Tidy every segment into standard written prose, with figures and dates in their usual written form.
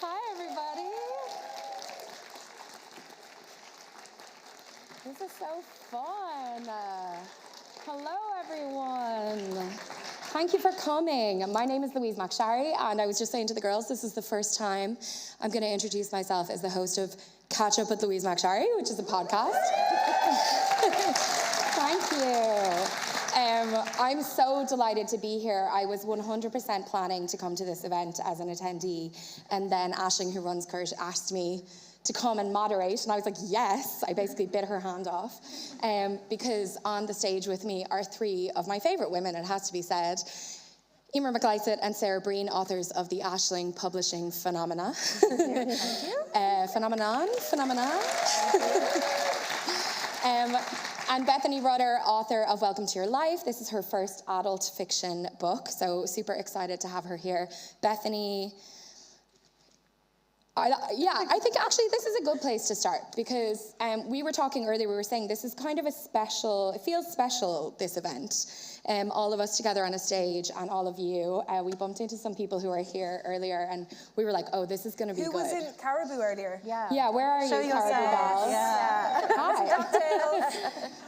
Hi, everybody. This is so fun. Hello, everyone. Thank you for coming. My name is McLysaght, and I was just saying to the girls, this is the first time I'm going to introduce myself as the host of Catch Up with McLysaght, which is a podcast. Thank you. I'm so delighted to be here. I was 100% planning to come to this event as an attendee, and then Aisling, who runs Kurt, asked me to come and moderate, and I was like, yes. I basically bit her hand off, because on the stage with me are three of my favourite women, it has to be said. Emer, McLysaght and Sarah Breen, authors of the Aisling Publishing Phenomena. Thank you. Phenomenon. And Bethany, Rutter, author of Welcome to Your Life. This is her first adult fiction book, so super excited to have her here. Bethany, I think actually this is a good place to start, because we were talking earlier, we were saying this is kind of a special, it feels special, this event. All of us together on a stage, and all of you. We bumped into some people who were here earlier, and we were like, oh, this is going to be good. Who was in Caribou earlier? Yeah, where are Show you, Caribou dolls? Yeah. Hi.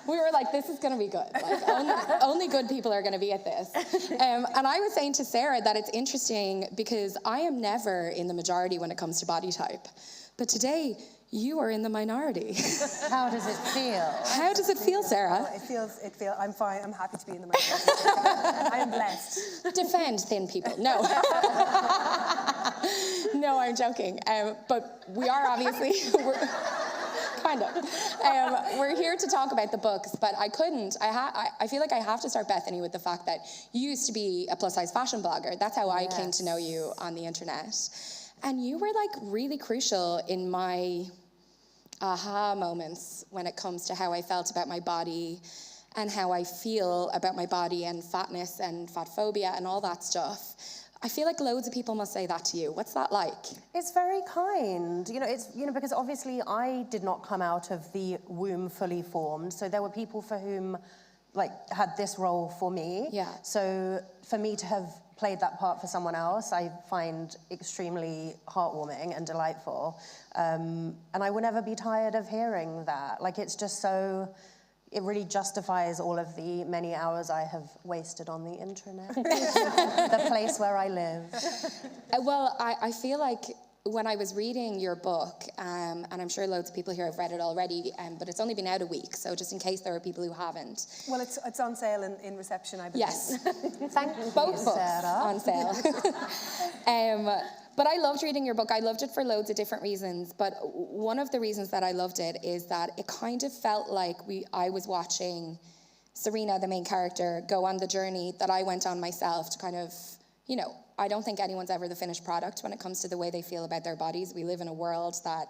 We were like, this is going to be good. Like, only good people are going to be at this. And I was saying to Sarah that it's interesting because I am never in the majority when it comes to body type. But today, you are in the minority. How does it feel? How does it feel, Sarah? It feels, I'm fine. I'm happy to be in the minority. I am blessed. Defend thin people. No. No, I'm joking. But we are obviously... Kind of. We're here to talk about the books, but I feel like I have to start, Bethany, with the fact that you used to be a plus-size fashion blogger. That's how I came to know you on the internet. And you were, like, really crucial in my aha moments when it comes to how I felt about my body and how I feel about my body and fatness and fat phobia and all that stuff. I feel like loads of people must say that to you. What's that like? It's very kind. Because obviously I did not come out of the womb fully formed. So there were people for whom, had this role for me. Yeah. So for me to have played that part for someone else, I find extremely heartwarming and delightful. And I will never be tired of hearing that. It's just so... It really justifies all of the many hours I have wasted on the internet, the place where I live. Well, I feel like when I was reading your book, and I'm sure loads of people here have read it already, but it's only been out a week, so just in case there are people who haven't. Well, it's on sale in reception, I believe. Yes. Thank you, Both books Sarah. on sale. But I loved reading your book. I loved it for loads of different reasons. But one of the reasons that I loved it is that it kind of felt like I was watching Serena, the main character, go on the journey that I went on myself to kind of, I don't think anyone's ever the finished product when it comes to the way they feel about their bodies. We live in a world that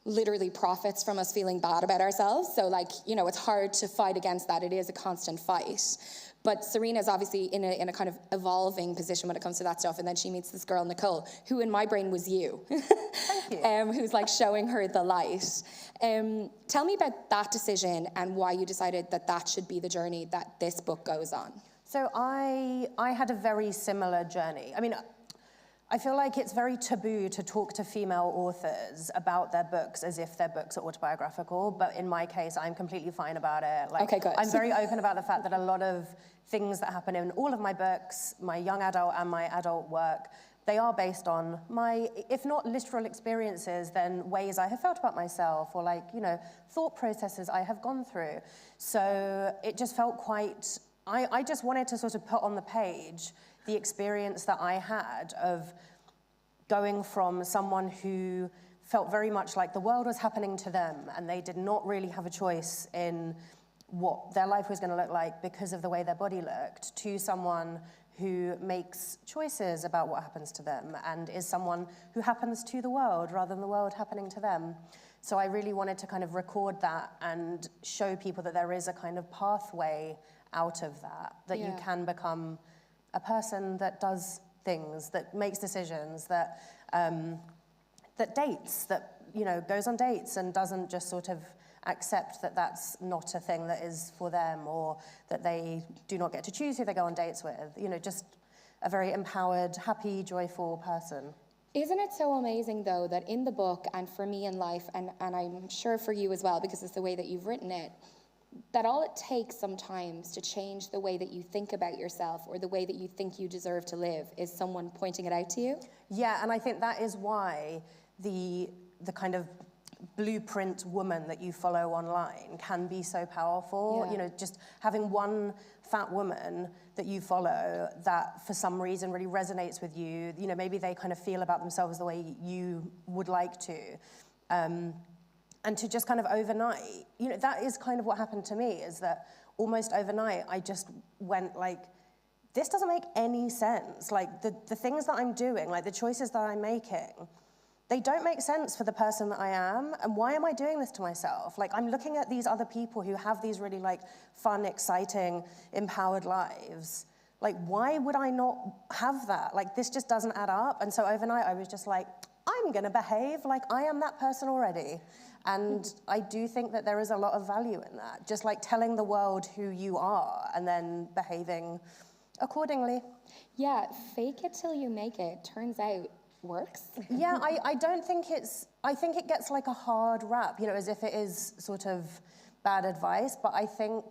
literally profits from us feeling bad about ourselves. So, it's hard to fight against that. It is a constant fight. But Serena's obviously in a kind of evolving position when it comes to that stuff. And then she meets this girl, Nicole, who in my brain was you. Thank you. Who's showing her the light. Tell me about that decision and why you decided that should be the journey that this book goes on. So I had a very similar journey. I feel like it's very taboo to talk to female authors about their books as if their books are autobiographical, but in my case, I'm completely fine about it. Okay, good. I'm very open about the fact that a lot of things that happen in all of my books, my young adult and my adult work, they are based on my, if not literal experiences, then ways I have felt about myself or thought processes I have gone through. So it just felt quite, I just wanted to sort of put on the page the experience that I had of going from someone who felt very much like the world was happening to them and they did not really have a choice in what their life was going to look like because of the way their body looked, to someone who makes choices about what happens to them and is someone who happens to the world rather than the world happening to them. So I really wanted to kind of record that and show people that there is a kind of pathway out of that you can become a person that does things, that makes decisions, that dates, that goes on dates and doesn't just sort of accept that that's not a thing that is for them, or that they do not get to choose who they go on dates with. Just a very empowered, happy, joyful person. Isn't it so amazing, though, that in the book, and for me in life, and I'm sure for you as well, because it's the way that you've written it, that all it takes sometimes to change the way that you think about yourself or the way that you think you deserve to live is someone pointing it out to you? Yeah, and I think that is why the kind of blueprint woman that you follow online can be so powerful. Yeah. You know, just having one fat woman that you follow that for some reason really resonates with you. You know, maybe they kind of feel about themselves the way you would like to. And to just kind of overnight, you know, that is kind of what happened to me, is that almost overnight I just went like, this doesn't make any sense. Like the things that I'm doing, like the choices that I'm making, they don't make sense for the person that I am. And why am I doing this to myself? Like, I'm looking at these other people who have these really like fun, exciting, empowered lives. Like, why would I not have that? Like, this just doesn't add up. And so overnight I was just like, I'm gonna behave like I am that person already. And I do think that there is a lot of value in that. Just like telling the world who you are and then behaving accordingly. Yeah, fake it till you make it, turns out, works. Yeah, I don't think I think it gets like a hard rap, you know, as if it is sort of bad advice, but I think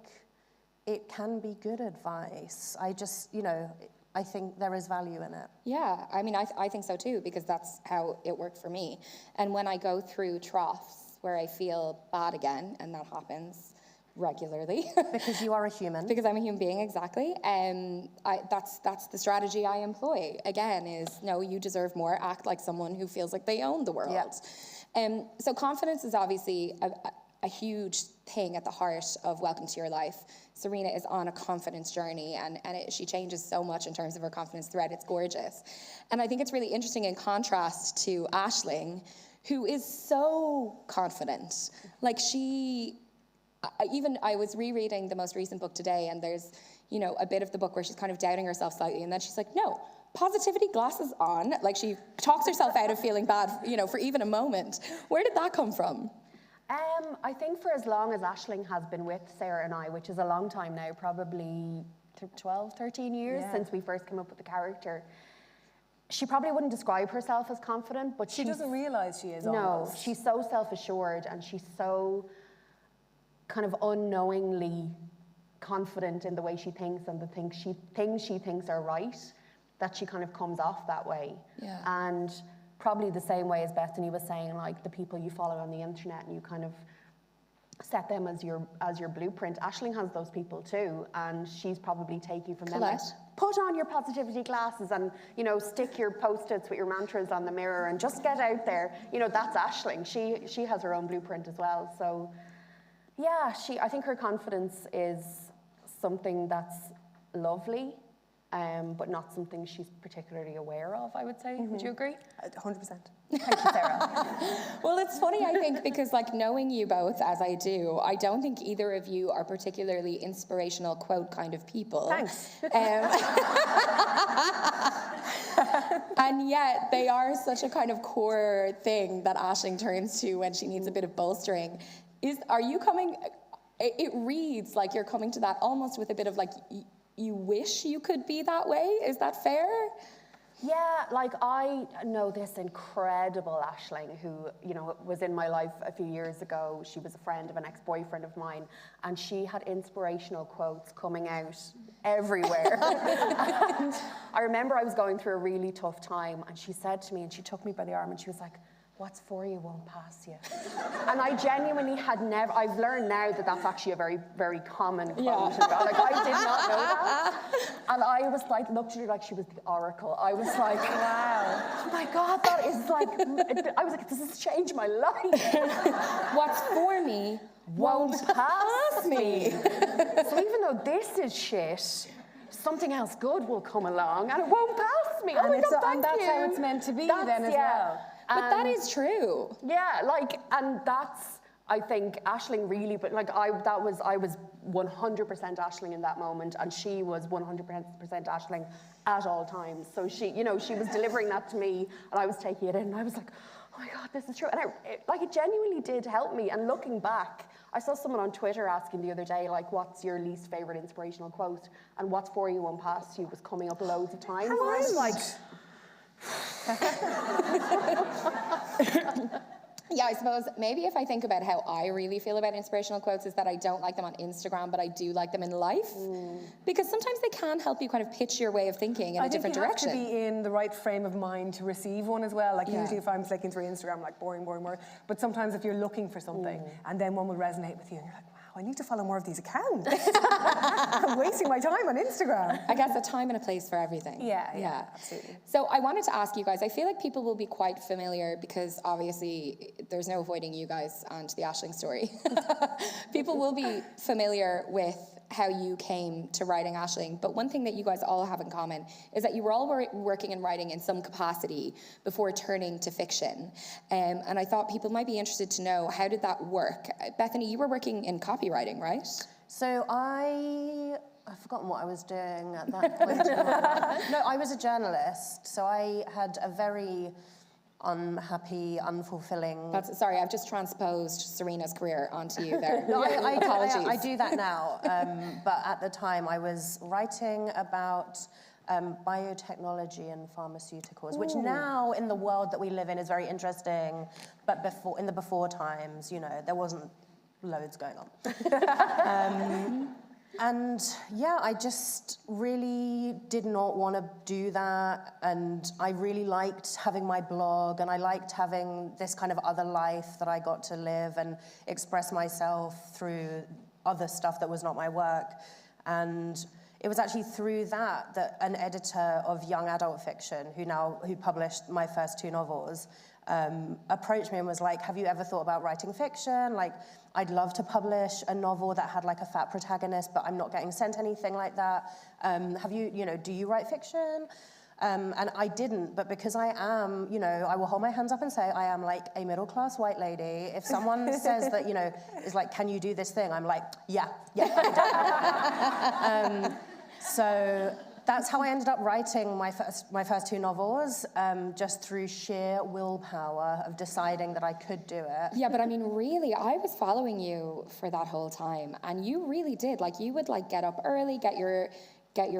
it can be good advice. I just, you know, I think there is value in it. Yeah, I mean, I think so too, because that's how it worked for me. And when I go through troughs where I feel bad again, and that happens regularly. Because you are a human. Because I'm a human being, exactly. That's the strategy I employ. Again, is no, you deserve more. Act like someone who feels like they own the world. Yeah. So confidence is obviously a huge thing at the heart of Welcome to Your Life. Serena is on a confidence journey, and she changes so much in terms of her confidence thread. It's gorgeous. And I think it's really interesting in contrast to Aisling, who is so confident. Like I was rereading the most recent book today, and there's, you know, a bit of the book where she's kind of doubting herself slightly, and then she's like, no, positivity glasses on. Like, she talks herself out of feeling bad, you know, for even a moment. Where did that come from? I think for as long as Aisling has been with Sarah and I, which is a long time now, probably 12, 13 years since we first came up with the character, she probably wouldn't describe herself as confident, but She doesn't realise she is No, almost. she's so self-assured, and she's so kind of unknowingly confident in the way she thinks and the things she thinks are right, that she kind of comes off that way. Yeah. And probably the same way as Bethany was saying, like the people you follow on the internet and you kind of set them as your blueprint. Aisling has those people too, and she's probably taking from them, like, put on your positivity glasses and, you know, stick your post-its with your mantras on the mirror and just get out there. You know, that's Aisling. She has her own blueprint as well. So yeah, I think her confidence is something that's lovely, but not something she's particularly aware of, I would say. Would you agree? 100%. Thank you, Sarah. Well, it's funny, I think, because like knowing you both as I do, I don't think either of you are particularly inspirational quote kind of people. Thanks. And yet they are such a kind of core thing that Aisling turns to when she needs a bit of bolstering. Are you coming, it reads like you're coming to that almost with a bit of like, you wish you could be that way? Is that fair? Yeah, like I know this incredible Aisling who, you know, was in my life a few years ago. She was a friend of an ex-boyfriend of mine, and she had inspirational quotes coming out everywhere. And I remember I was going through a really tough time, and she said to me, and she took me by the arm, and she was like, what's for you won't pass you. And I genuinely had never, I've learned now that that's actually a very, very common quote. Yeah. Like, I did not know that. And I was like, looked at her like she was the oracle. I was like, wow. Oh my God, that is like, I was like, this has changed my life. What's for me won't pass me. So even though this is shit, something else good will come along and it won't pass me. And, and that's how it's meant to be then as well. But that is true. Yeah, like, and that's, I think, Aisling really, but like, I was 100% Aisling in that moment, and she was 100% Aisling at all times. So she, you know, she was delivering that to me, and I was taking it in, and I was like, oh my God, this is true. And it genuinely did help me. And looking back, I saw someone on Twitter asking the other day, like, what's your least favorite inspirational quote? And what's for you one past you was coming up loads of times. And I was like, Yeah, I suppose maybe if I think about how I really feel about inspirational quotes is that I don't like them on Instagram, but I do like them in life. Because sometimes they can help you kind of pitch your way of thinking in a different direction. I think you have to be in the right frame of mind to receive one as well. Like usually if I'm flicking through Instagram, I'm like boring. But sometimes if you're looking for something and then one will resonate with you and you're like, wow, I need to follow more of these accounts. I'm wasting my time on Instagram. I guess a time and a place for everything. Yeah, absolutely. So I wanted to ask you guys, I feel like people will be quite familiar because obviously there's no avoiding you guys and the Aisling story. People will be familiar with how you came to writing Aisling, but one thing that you guys all have in common is that you were all working in writing in some capacity before turning to fiction. And I thought people might be interested to know, how did that work? Bethany, you were working in copywriting, right? So I've forgotten what I was doing at that point. No, I was a journalist, so I had a very unhappy, unfulfilling... Sorry, I've just transposed Serena's career onto you there. No, Apologies. I do that now, but at the time I was writing about biotechnology and pharmaceuticals, which now in the world that we live in is very interesting, but in the before times, you know, there wasn't loads going on. And yeah, I just really did not want to do that. And I really liked having my blog, and I liked having this kind of other life that I got to live and express myself through other stuff that was not my work. And it was actually through that an editor of young adult fiction, who published my first 2 novels, approached me and was like, have you ever thought about writing fiction? Like, I'd love to publish a novel that had like a fat protagonist, but I'm not getting sent anything like that. Do you write fiction? And I didn't, but because I am, I will hold my hands up and say I am like a middle-class white lady. If someone says that, is like, can you do this thing? I'm like, yeah. So that's how I ended up writing my first 2 novels, just through sheer willpower of deciding that I could do it. Yeah, but I mean, really, I was following you for that whole time, and you really did. Like, you would like get up early, get your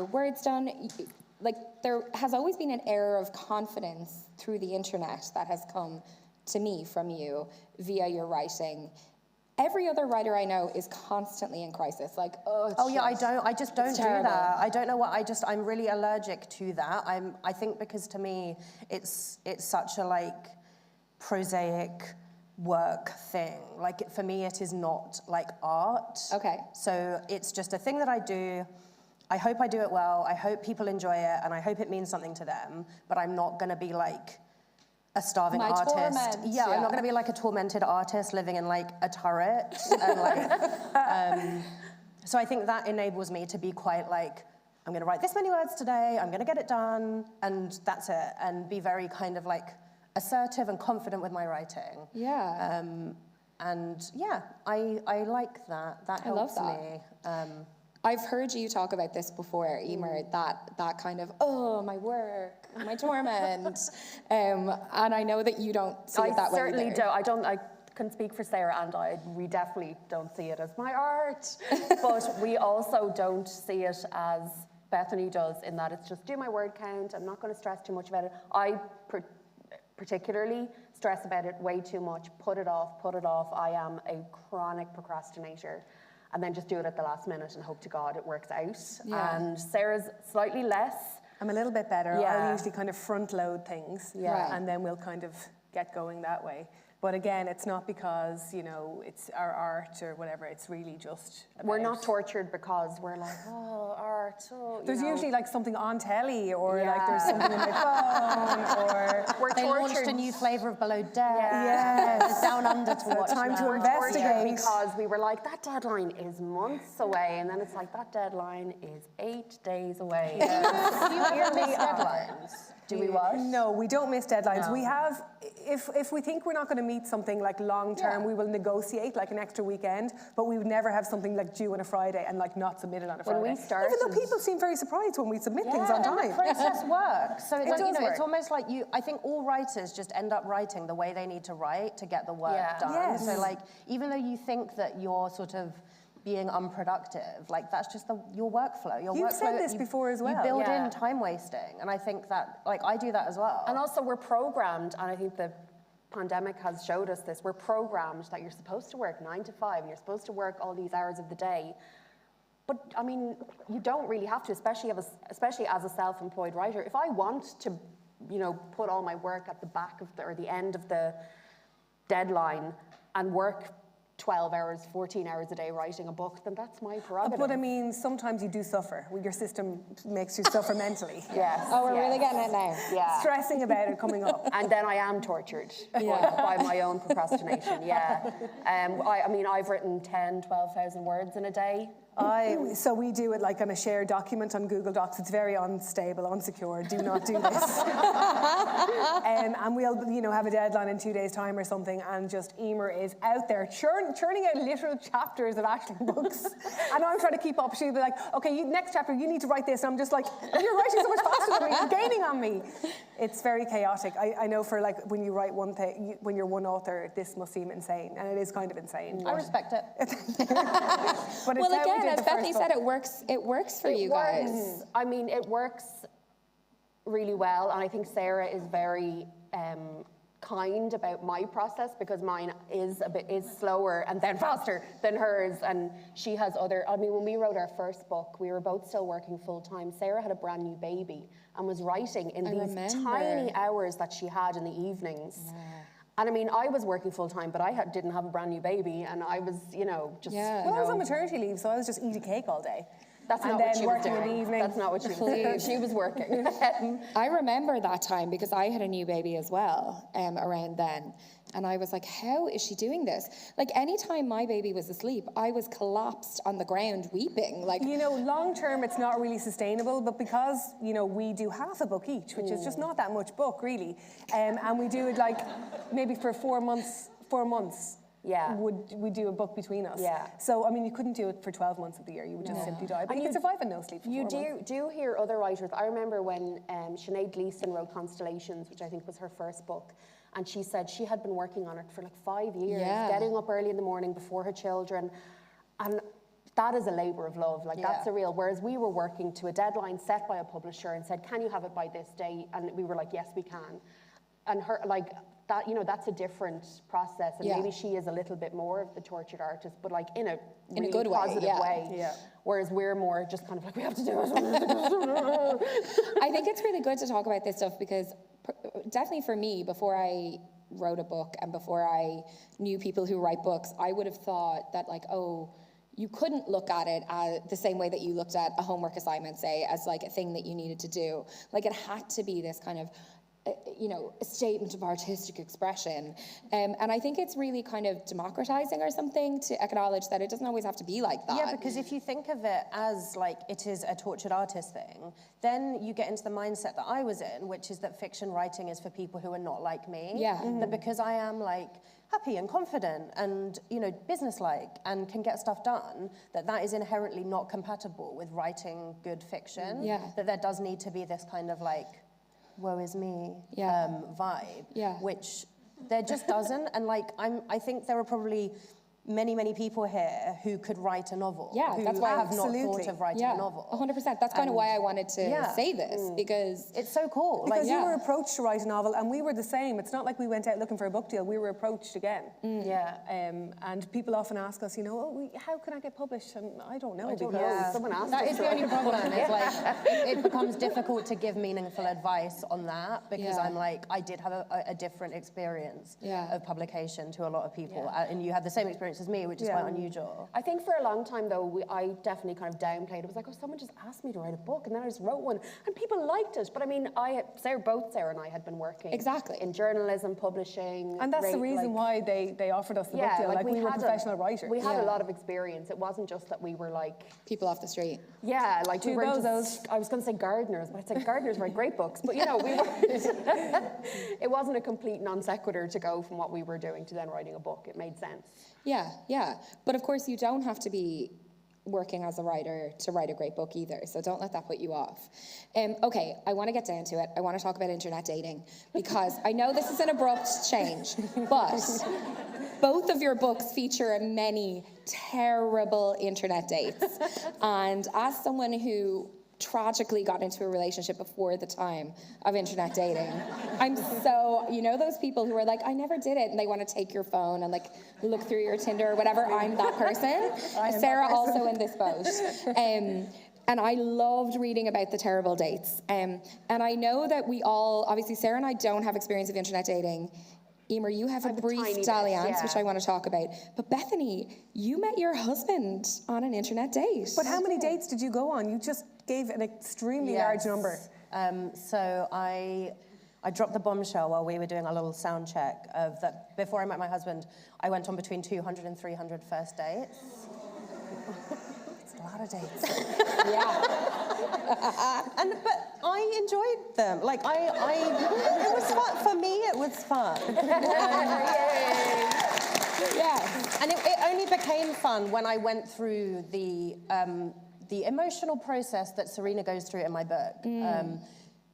words done. Like, there has always been an air of confidence through the internet that has come to me from you via your writing. Every other writer I know is constantly in crisis. Like, I just don't do terrible. that. I don't know I'm really allergic to that. I think because to me, it's such a like prosaic work thing. Like, for me, it is not like art. Okay. So it's just a thing that I do. I hope I do it well. I hope people enjoy it, and I hope it means something to them. But I'm not going to be like a starving artist. Torment. Yeah, I'm not going to be like a tormented artist living in like a turret. And like, so I think that enables me to be quite like, I'm going to write this many words today. I'm going to get it done, and that's it. And be very kind of like assertive and confident with my writing. Yeah. And yeah, I like that. That helps me. I've heard you talk about this before, Emer, that kind of, my work, my torment. And I know that you don't see it that way. I certainly don't. I can speak for Sarah and we definitely don't see it as my art. But we also don't see it as Bethany does, in that it's just do my word count. I'm not going to stress too much about it. I particularly stress about it way too much. Put it off. I am a chronic procrastinator. And then just do it at the last minute and hope to God it works out. Yeah. And Sarah's slightly less. I'm a little bit better. Yeah. I'll usually kind of front load things, and then we'll kind of get going that way. But again, it's not because, it's our art or whatever. It's really just We're not tortured because we're like, art. There's usually like something on telly, or like there's something in my phone, or they launched a new flavour of Below Deck. Yes. Down Under to watch. Time to now. investigate. Because we were like, that deadline is months away, and then it's like, that deadline is 8 days away. Do you ever miss deadlines? Do we what? No, we don't miss deadlines. No. We have, if we think we're not going to meet something like long term, we will negotiate like an extra weekend, but we would never have something like due on a Friday and like not submit it on a Friday. When we started, even though people seem very surprised when we submit things on And time. the process works. So it's, like, does you know, work. it's almost like I think all writers just end up writing the way they need to write to get the work done. Yes. So like, even though you think that you're sort of being unproductive, like that's just your workflow. You've said this before as well. You build Yeah. in time wasting, and I think that, like, I do that as well. And also we're programmed, and I think the pandemic has showed us this, we're programmed that you're supposed to work 9 to 5, and you're supposed to work all these hours of the day. But I mean, you don't really have to, especially as a self-employed writer. If I want to, you know, put all my work at the back of or the end of the deadline and work 12 hours, 14 hours a day writing a book, then that's my prerogative. But I mean, sometimes you do suffer. Your system makes you suffer mentally. Yes. Oh, we're yes. really getting it now. Yeah. Stressing about it coming up. And then I am tortured by my own procrastination, yeah. I mean, I've written 10, 12,000 words in a day. So we do it like on a shared document on Google Docs. It's very unstable, unsecure. Do not do this. And we'll, you know, have a deadline in 2 days' time or something, and just Emer is out there churning out literal chapters of Aisling books. And I'm trying to keep up. She'll be like, okay, next chapter, you need to write this. And I'm just like, you're writing so much faster than me. You're gaining on me. It's very chaotic. I know for like when you write one thing, when you're one author, this must seem insane, and it is kind of insane. I respect it. But it's Well, how we again, did as the Bethany first said, book. it works for you guys. I mean, it works really well, and I think Sarah is very kind about my process, because mine is slower and then faster than hers, and she has other. I mean, when we wrote our first book, we were both still working full time. Sarah had a brand new baby and was writing in these tiny hours that she had in the evenings. Yeah. And I mean, I was working full time, but I didn't have a brand new baby, and I was, you know, just. Yeah. Well, I was on maternity leave, so I was just eating cake all day. That's and not then what she was working doing. in the evening. That's not what she was doing. She was working. I remember that time because I had a new baby as well around then. And I was like, how is she doing this? Like, anytime my baby was asleep, I was collapsed on the ground weeping. Like, you know, long term, it's not really sustainable, but because, you know, we do half a book each, which is just not that much book, really. And we do it like maybe for 4 months. Yeah. We do a book between us. Yeah. So, I mean, you couldn't do it for 12 months of the year. You would just simply die. But you could survive on no sleep for 4 months. You do hear other writers. I remember when Sinead Gleeson wrote Constellations, which I think was her first book, and she said she had been working on it for like 5 years, getting up early in the morning before her children, and that is a labour of love. Like, that's a real. Whereas we were working to a deadline set by a publisher and said, "Can you have it by this date?" And we were like, "Yes, we can." And her, like, that, you know, that's a different process, and maybe she is a little bit more of the tortured artist, but like in a really good way, positive way. Yeah. Whereas we're more just kind of like, we have to do it. I think it's really good to talk about this stuff because definitely for me, before I wrote a book and before I knew people who write books, I would have thought that like, oh, you couldn't look at it the same way that you looked at a homework assignment, say, as like a thing that you needed to do. Like, it had to be this kind of, you know, a statement of artistic expression. And I think it's really kind of democratizing or something to acknowledge that it doesn't always have to be like that. Yeah, because if you think of it as like it is a tortured artist thing, then you get into the mindset that I was in, which is that fiction writing is for people who are not like me. Yeah. That because I am like happy and confident and, you know, businesslike and can get stuff done, that is inherently not compatible with writing good fiction. Yeah. That there does need to be this kind of like, woe is me vibe, which there just doesn't. And like, I think there are probably many people here who could write a novel. Yeah, who that's why have not thought of writing a novel. 100%. That's kind of why I wanted to say this, because it's so cool. Because you were approached to write a novel, and we were the same. It's not like we went out looking for a book deal. We were approached again. And people often ask us, you know, oh, how can I get published? And I don't know. Someone asked that us is the only problem. It's like it becomes difficult to give meaningful advice on that because I'm like, I did have a different experience of publication to a lot of people, and you had the same experience experience as me, which is quite unusual. I think for a long time, though, I definitely kind of downplayed. It was like, oh, someone just asked me to write a book, and then I just wrote one, and people liked it. But I mean, both Sarah and I had been working in journalism, publishing. And that's the reason why they offered us the book deal. Like we were professional writers. We had a lot of experience. It wasn't just that we were like people off the street. Yeah, like we weren't just, I was going to say gardeners, but I'd say gardeners write great books. But you know, we weren't. It wasn't a complete non sequitur to go from what we were doing to then writing a book. It made sense. Yeah, yeah. But of course, you don't have to be working as a writer to write a great book either, so don't let that put you off. Okay, I want to get down to it. I want to talk about internet dating, because I know this is an abrupt change, but both of your books feature many terrible internet dates. And as someone who tragically got into a relationship before the time of internet dating, I'm so, you know those people who are like, I never did it, and they want to take your phone and like look through your Tinder or whatever. I'm that person. Sarah also in this boat. And I loved reading about the terrible dates. And I know that we all, obviously Sarah and I don't have experience of internet dating. Emer, you have a brief dalliance, which I want to talk about. But Bethany, you met your husband on an internet date. But how many dates did you go on? You just gave an extremely large number. So I dropped the bombshell while we were doing our little sound check of that. Before I met my husband, I went on between 200 and 300 first dates. It's a lot of dates. But I enjoyed them. Like it was fun for me. It was fun. And it only became fun when I went through the emotional process that Serena goes through in my book,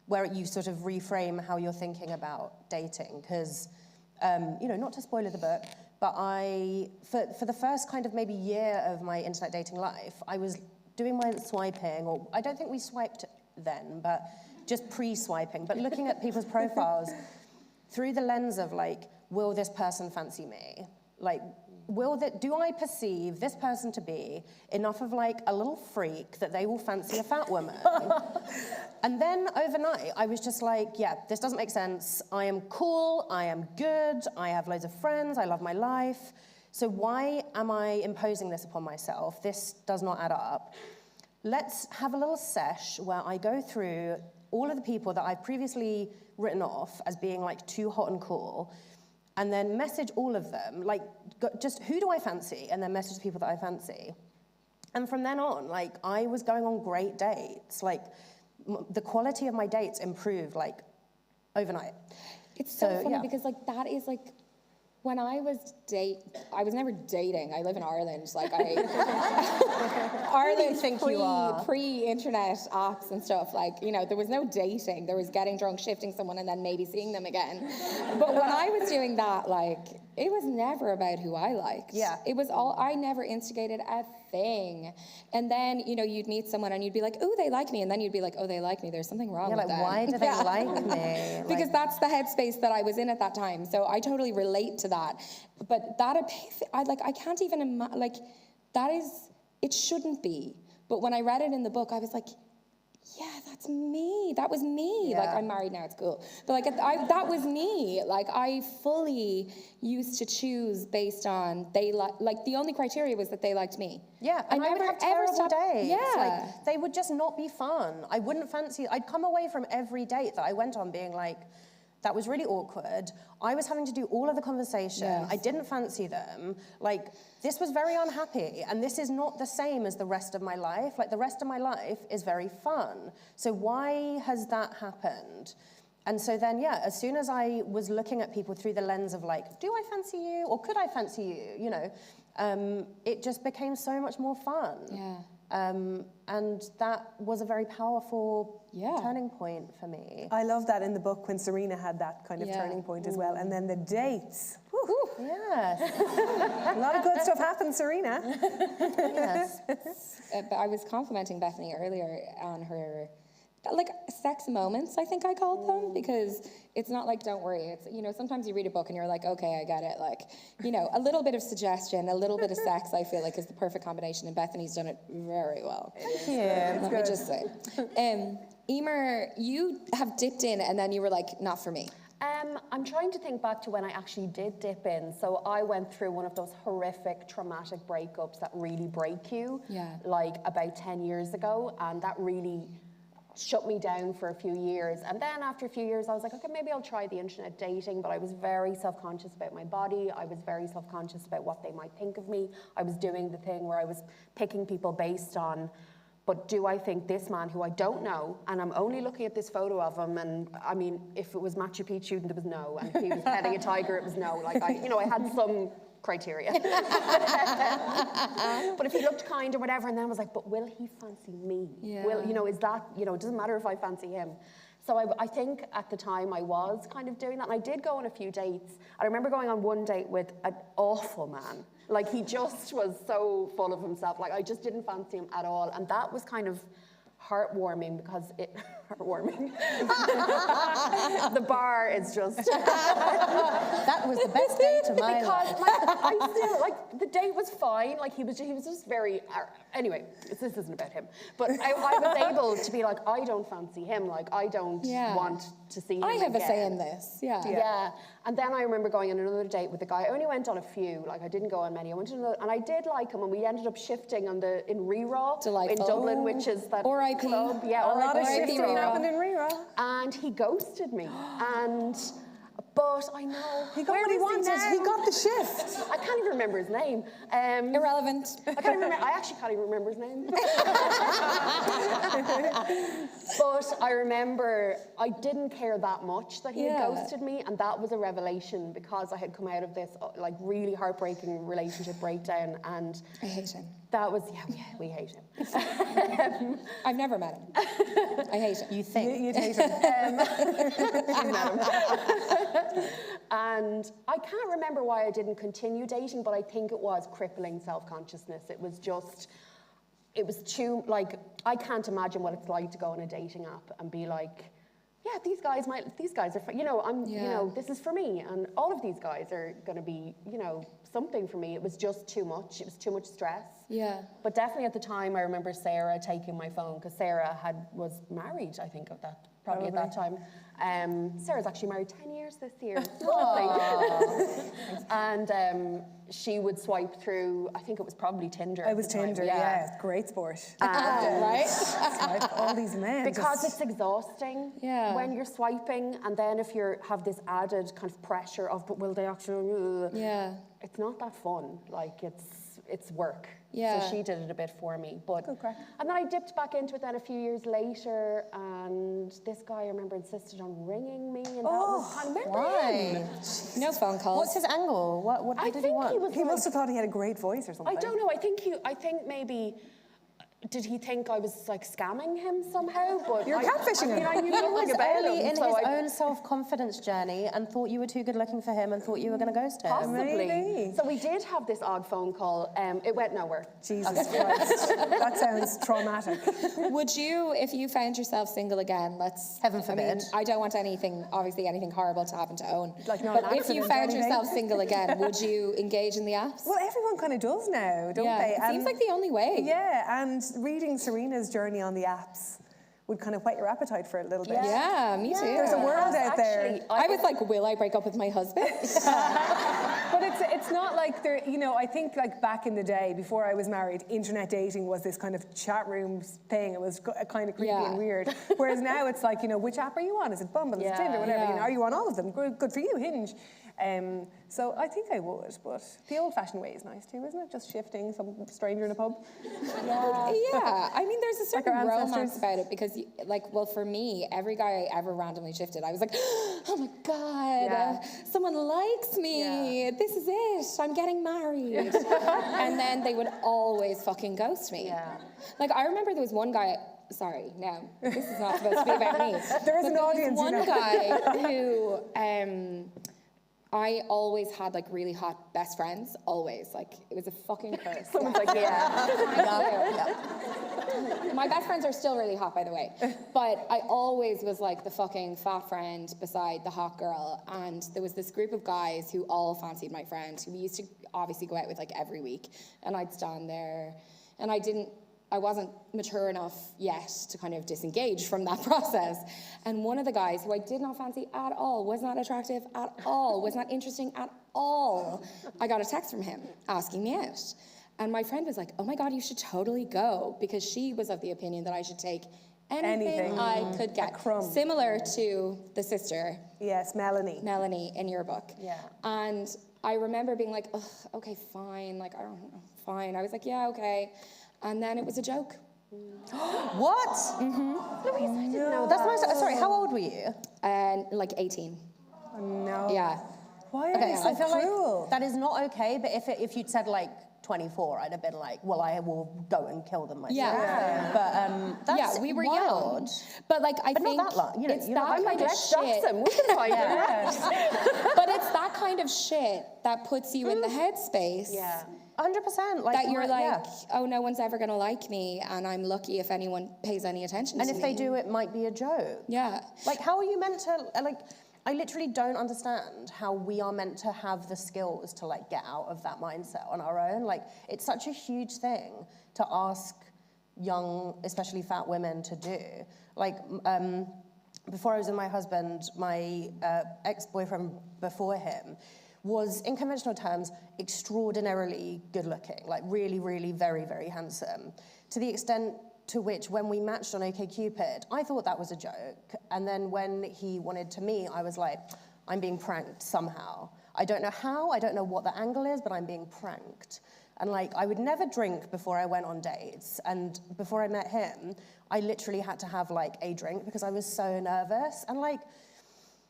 where you sort of reframe how you're thinking about dating. Because, you know, not to spoil the book, but for the first kind of maybe year of my internet dating life, I was doing my swiping, or I don't think we swiped then, but just pre-swiping, but looking at people's profiles through the lens of like, will this person fancy me? Like, do I perceive this person to be enough of like a little freak that they will fancy a fat woman? And then overnight, I was just like, yeah, this doesn't make sense. I am cool, I am good, I have loads of friends, I love my life. So why am I imposing this upon myself? This does not add up. Let's have a little sesh where I go through all of the people that I've previously written off as being like too hot and cool, and then message all of them, like just who do I fancy, and then message the people that I fancy. And from then on, like I was going on great dates. Like the quality of my dates improved like overnight. It's so funny because like that is like, when I was never dating. I live in Ireland. Like Ireland pre-internet apps and stuff. Like, you know, there was no dating. There was getting drunk, shifting someone, and then maybe seeing them again. But when I was doing that, like, it was never about who I liked. Yeah. It was all, I never instigated a thing. And then, you know, you'd meet someone and you'd be like, oh, they like me. And then you'd be like, oh, they like me. There's something wrong with them. Why do they like me? Because that's the headspace that I was in at that time. So I totally relate to that. But that I can't even imagine, like, that is, it shouldn't be. But when I read it in the book, I was like, yeah, that's me. That was me. Yeah. Like, I'm married now, it's cool. But like, that was me. Like, I fully used to choose based on like the only criteria was that they liked me. Yeah, and I would have terrible days. Yeah. Like, they would just not be fun. I wouldn't fancy, I'd come away from every date that I went on being like, that was really awkward. I was having to do all of the conversation. Yes. I didn't fancy them. Like, this was very unhappy. And this is not the same as the rest of my life. Like, the rest of my life is very fun. So why has that happened? And so then, yeah, as soon as I was looking at people through the lens of like, do I fancy you? Or could I fancy you? You know, it just became so much more fun. Yeah. And that was a very powerful turning point for me. I love that in the book when Serena had that kind of turning point as well. And then the dates. Woo. Yes. A lot of good stuff happened, Serena. Yes. But I was complimenting Bethany earlier on her, like, sex moments, I think I called them, because it's not like, don't worry. It's, you know, sometimes you read a book and you're like, okay, I get it. Like, you know, a little bit of suggestion, a little bit of sex, I feel like is the perfect combination, and Bethany's done it very well. Thank you. Let me just say. Emer, you have dipped in and then you were like, not for me. I'm trying to think back to when I actually did dip in. So I went through one of those horrific, traumatic breakups that really break you, like about 10 years ago, and that really shut me down for a few years. And then after a few years, I was like, okay, maybe I'll try the internet dating, but I was very self-conscious about my body. I was very self-conscious about what they might think of me. I was doing the thing where I was picking people based on, but do I think this man who I don't know, and I'm only looking at this photo of him, and I mean, if it was Machu Picchu, then it was no, and if he was petting a tiger, it was no. Like, I had some criteria. But if he looked kind or whatever, and then I was like, but will he fancy me? Will, is that, it doesn't matter if I fancy him. So I think at the time I was kind of doing that, and I did go on a few dates. I remember going on one date with an awful man. Like, he just was so full of himself. Like, I just didn't fancy him at all. And that was kind of heartwarming because heartwarming. The bar is just... That was the best date of my life. Because, I still, the date was fine. Like, he was just very... Anyway, this isn't about him. But I was able to be like, I don't fancy him. Like, I don't want to see him I have again. a say in this, Yeah. And then I remember going on another date with a guy. I only went on a few. Like, I didn't go on many. I went to another, and I did like him, and we ended up shifting in Reraw in Dublin, which is that R.I.P. club. Yeah, A lot of R.I.P. shifting happened in Reraw. And he ghosted me. But I know. He got what he wanted. He got the shift. I can't even remember his name. Irrelevant. I can't remember. I actually can't even remember his name. But I remember I didn't care that much that he had ghosted me, and that was a revelation because I had come out of this really heartbreaking relationship breakdown, and I hate him. That was we hate him. I've never met him. I hate him. You think? You'd hate him. She's met him. And I can't remember why I didn't continue dating, but I think it was crippling self-consciousness. It was too, I can't imagine what it's like to go on a dating app and be like, yeah, these guys are, this is for me, and all of these guys are going to be, something for me. It was just too much. It was too much stress. Yeah. But definitely at the time, I remember Sarah taking my phone, because Sarah was married, I think, probably at that time. Sarah's actually married 10 years this year. And she would swipe through, I think it was probably Tinder. It was Tinder, yeah. Great sport. Right? Swipe all these men. Because it's exhausting when you're swiping, and then if you have this added kind of pressure of, but will they actually... It's not that fun. It's work. Yeah. So she did it a bit for me. But Good crack. and then I dipped back into it then a few years later, and this guy I remember insisted on ringing me, and that was kind of Why? No phone calls. What's his angle? What did he want? He must have thought he had a great voice or something. I don't know. I think maybe. Did he think I was scamming him somehow? But You're catfishing him. I knew nothing about Early him. in his own self-confidence journey, and thought you were too good looking for him, and thought you were going to ghost him. Possibly. Maybe. So we did have this odd phone call. It went nowhere. Jesus Christ. That sounds traumatic. Would you, if you found yourself single again, Heaven forbid. I don't want anything horrible to happen to Owen. Not an but if you accident or found anything. yourself single again, would you engage in the apps? Well, everyone kind of does now, don't they? It seems like the only way. Yeah, and reading Serena's journey on the apps would kind of whet your appetite for a little bit. Yeah, me too. There's a world out there. I was like, will I break up with my husband? But it's not like there, I think like back in the day, before I was married, internet dating was this kind of chat room thing. It was kind of creepy and weird. Whereas now it's like, which app are you on? Is it Bumble? Is it Tinder? Whatever. Are you on all of them? Good for you, Hinge. So I think I would, but the old-fashioned way is nice too, isn't it? Just shifting some stranger in a pub. Yeah, I mean, there's a certain our romance ancestors. about it because, for me, every guy I ever randomly shifted, I was like, oh my God, someone likes me. This is it. I'm getting married. And then they would always fucking ghost me. Yeah. I remember there was one guy. Sorry, no, this is not supposed to be about me. There is an audience. One guy who I always had really hot best friends. Always, it was a fucking curse. Someone's like, My best friends are still really hot, by the way. But I always was the fucking fat friend beside the hot girl. And there was this group of guys who all fancied my friend, who we used to obviously go out with every week. And I'd stand there, and I I wasn't mature enough yet to kind of disengage from that process. And one of the guys who I did not fancy at all, was not attractive at all, was not interesting at all, I got a text from him asking me out. And my friend was like, oh my God, you should totally go, because she was of the opinion that I should take anything I could get. Similar to the sister. Yes, Melanie. Melanie in your book. Yeah. And I remember being like, ugh, okay, fine. Like, I don't know, fine. I was like, yeah, okay. And then it was a joke. What? Louise, I didn't know That's that. nice. Sorry, how old were you? And like 18. No. Yeah. Why are they so I feel cruel? like that is not okay, but if you'd said like 24, I'd have been like, well, I will go and kill them myself. Yeah. But that's yeah, we were wild. young. But like, I But think not that long. You know, it's you know, that I'm kind like, of let's dox shit. him. We can find him. But it's that kind of shit that puts you in the headspace. Yeah. 100%. Like That you're like, yeah. oh, no one's ever gonna like me, and I'm lucky if anyone pays any attention And to if me. they do, it might be a joke. Yeah. Like, how are you meant to, like, I literally don't understand how we are meant to have the skills to, like, get out of that mindset on our own. Like, it's such a huge thing to ask young, especially fat women to do. Like, before I was with my husband, my ex-boyfriend before him was, in conventional terms, extraordinarily good looking, like really, really very, very handsome, to the extent to which when we matched on OkCupid, I thought that was a joke. And then when he wanted to meet, I was like, I'm being pranked somehow. I don't know how, I don't know what the angle is, but I'm being pranked. And like, I would never drink before I went on dates. And before I met him, I literally had to have like a drink because I was so nervous. And like,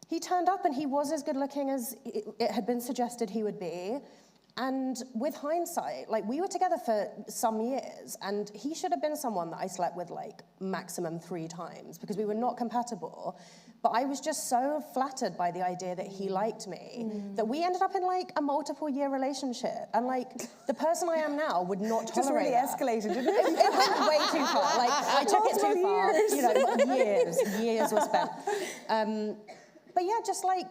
he turned up and he was as good looking as it had been suggested he would be. And with hindsight, like we were together for some years and he should have been someone that I slept with like maximum 3 times because we were not compatible. But I was just so flattered by the idea that he liked me that we ended up in like a multiple year relationship. And like the person I am now would not Just really tolerate that. escalated, didn't it? It went way too far. Like I took it too far. Years. You know, years were spent. But yeah, just like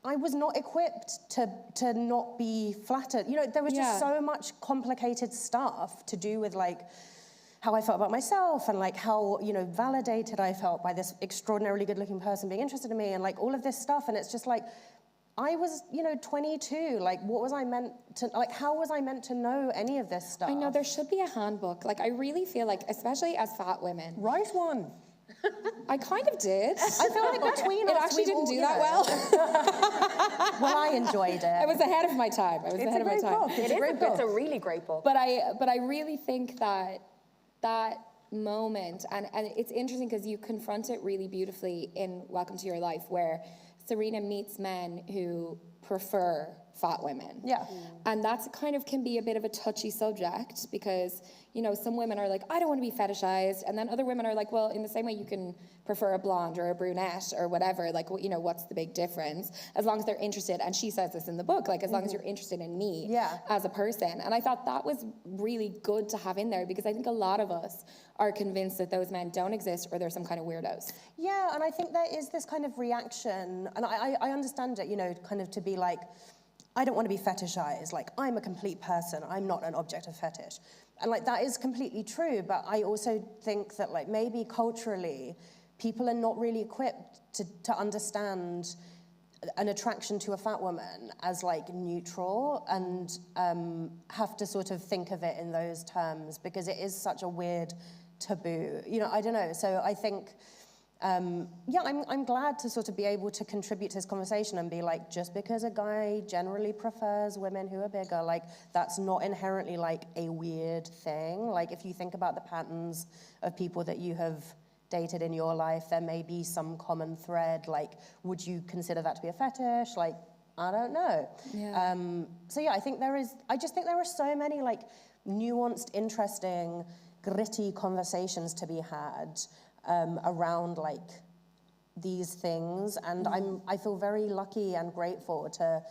I was not equipped to not be flattered. You know, there was just so much complicated stuff to do with like how I felt about myself and like how, you know, validated I felt by this extraordinarily good-looking person being interested in me and like all of this stuff. And it's just like, I was, you know, 22. Like, what was I meant to, like, how was I meant to know any of this stuff? I know, there should be a handbook. Like, I really feel like, especially as fat women. Write one. I kind of did. I feel like between us, It actually we didn't all, do you that know. well. Well, I enjoyed it. I was ahead of my time. It's a great book. It's a really great book. But I really think that moment, and it's interesting because you confront it really beautifully in Welcome to Your Life, where Serena meets men who prefer fat women. Yeah. And that's kind of can be a bit of a touchy subject because, you know, some women are like, I don't want to be fetishized. And then other women are like, well, in the same way you can prefer a blonde or a brunette or whatever, like, you know, what's the big difference? As long as they're interested. And she says this in the book, like, as long as you're interested in me as a person. And I thought that was really good to have in there because I think a lot of us are convinced that those men don't exist or they're some kind of weirdos. Yeah, and I think there is this kind of reaction, and I understand it, you know, kind of to be like, I don't want to be fetishized, like, I'm a complete person, I'm not an object of fetish. And like, that is completely true, but I also think that like, maybe culturally, people are not really equipped to understand an attraction to a fat woman as like neutral and have to sort of think of it in those terms because it is such a weird taboo. You know, I don't know. So I think, yeah, I'm glad to sort of be able to contribute to this conversation and be like, just because a guy generally prefers women who are bigger, like that's not inherently like a weird thing. Like if you think about the patterns of people that you have dated in your life, there may be some common thread. Like, would you consider that to be a fetish? Like, I don't know. Yeah. So yeah, I just think there are so many like nuanced, interesting, gritty conversations to be had around like these things. And I feel very lucky and grateful to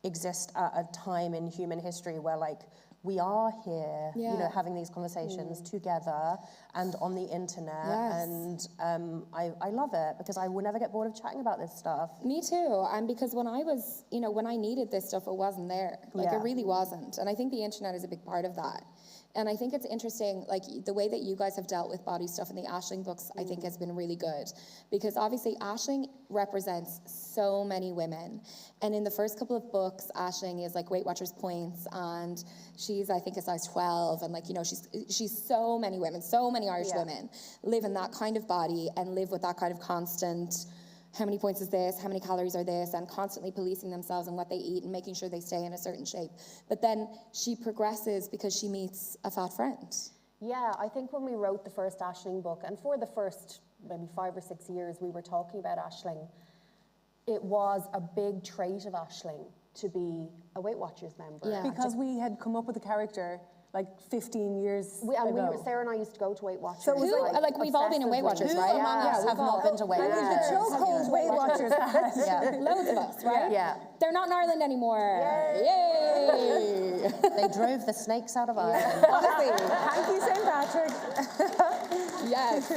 exist at a time in human history where like we are here, you know, having these conversations together and on the internet. Yes. And I love it because I will never get bored of chatting about this stuff. Me too. And because when I was, you know, when I needed this stuff, it wasn't there. Like it really wasn't. And I think the internet is a big part of that And I think it's interesting, like the way that you guys have dealt with body stuff in the Aisling books, I think has been really good. Because obviously Aisling represents so many women. And in the first couple of books, Aisling is like Weight Watchers points, and she's, I think, a size 12. And like, you know, she's so many women, so many Irish women live in that kind of body and live with that kind of constant, how many points is this, how many calories are this, and constantly policing themselves and what they eat and making sure they stay in a certain shape. But then she progresses because she meets a fat friend. Yeah, I think when we wrote the first Aisling book, and for the first maybe 5 or 6 years we were talking about Aisling, it was a big trait of Aisling to be a Weight Watchers member. Yeah. Because we had come up with a character like 15 years ago. Sarah and I used to go to Weight Watchers. So it was like we've all been in Weight Watchers, Who right? among us have not been to Weight I mean, Watchers? the chokehold Weight Watchers had. Loads of us, right? Yeah. They're not in Ireland anymore. Yay! They drove the snakes out of Ireland. Honestly, Thank you, St. Patrick. yes.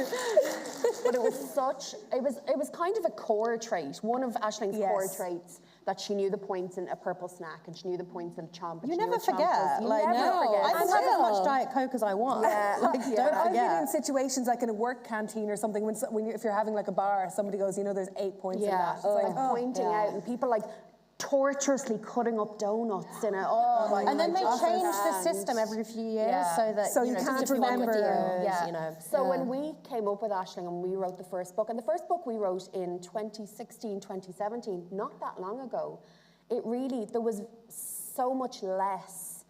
But it was kind of a core trait, one of Aisling's core traits, that she knew the points in a purple snack and she knew the points in a chomp. You never forget. You Like, never forget. I can have as much Diet Coke as I want. Like, don't I've been in forget. situations like in a work canteen or something if you're having like a bar, somebody goes, you know, there's 8 points in that. It's like, pointing out, and people like tortuously cutting up donuts in it. Oh, my And then they God. change the system every few years so that So you know, can't different remember. videos, Yeah. you know. So when we came up with Aisling and we wrote the first book, and the first book we wrote in 2016, 2017, not that long ago, there was so much less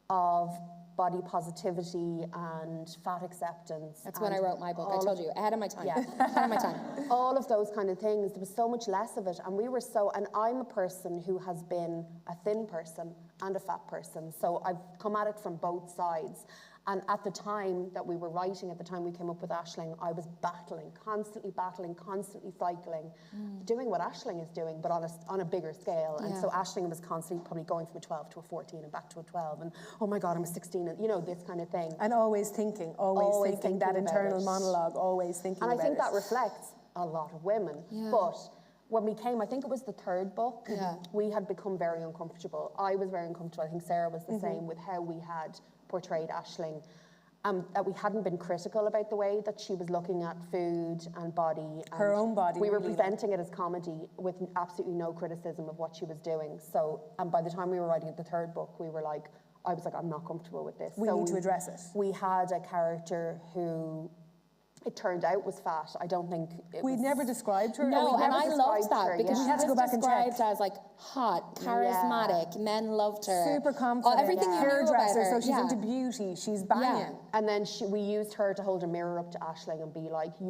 of body positivity and fat acceptance. That's when I wrote my book. I told you, ahead of my time. Yeah. Ahead of my time. All of those kind of things. There was so much less of it. And and I'm a person who has been a thin person and a fat person. So I've come at it from both sides. And at the time that we were writing, at the time we came up with Aisling, I was constantly cycling, doing what Aisling is doing, but on a bigger scale. And so Aisling was constantly probably going from a 12 to a 14 and back to a 12. And, oh my God, I'm a 16. And, you know, this kind of thing. And always thinking that internal monologue, always thinking about it. And I think that reflects a lot of women. Yeah. But when we came, I think it was the third book, we had become very uncomfortable. I was very uncomfortable. I think Sarah was the same with how we had portrayed Aisling. That we hadn't been critical about the way that she was looking at food and body. And her own body. We were really, presenting it as comedy with absolutely no criticism of what she was doing. So, and by the time we were writing the third book, I was like, I'm not comfortable with this. We need to address it. We had a character who it turned out was fat. I don't think We'd never described her. No, and I loved described that her, because yeah. she We had to was go back and check. described as like hot, charismatic. Men loved her. Super confident. Everything you knew about hairdresser, her. so she's into beauty. She's banging. And then we used her to hold a mirror up to Aisling and be like, so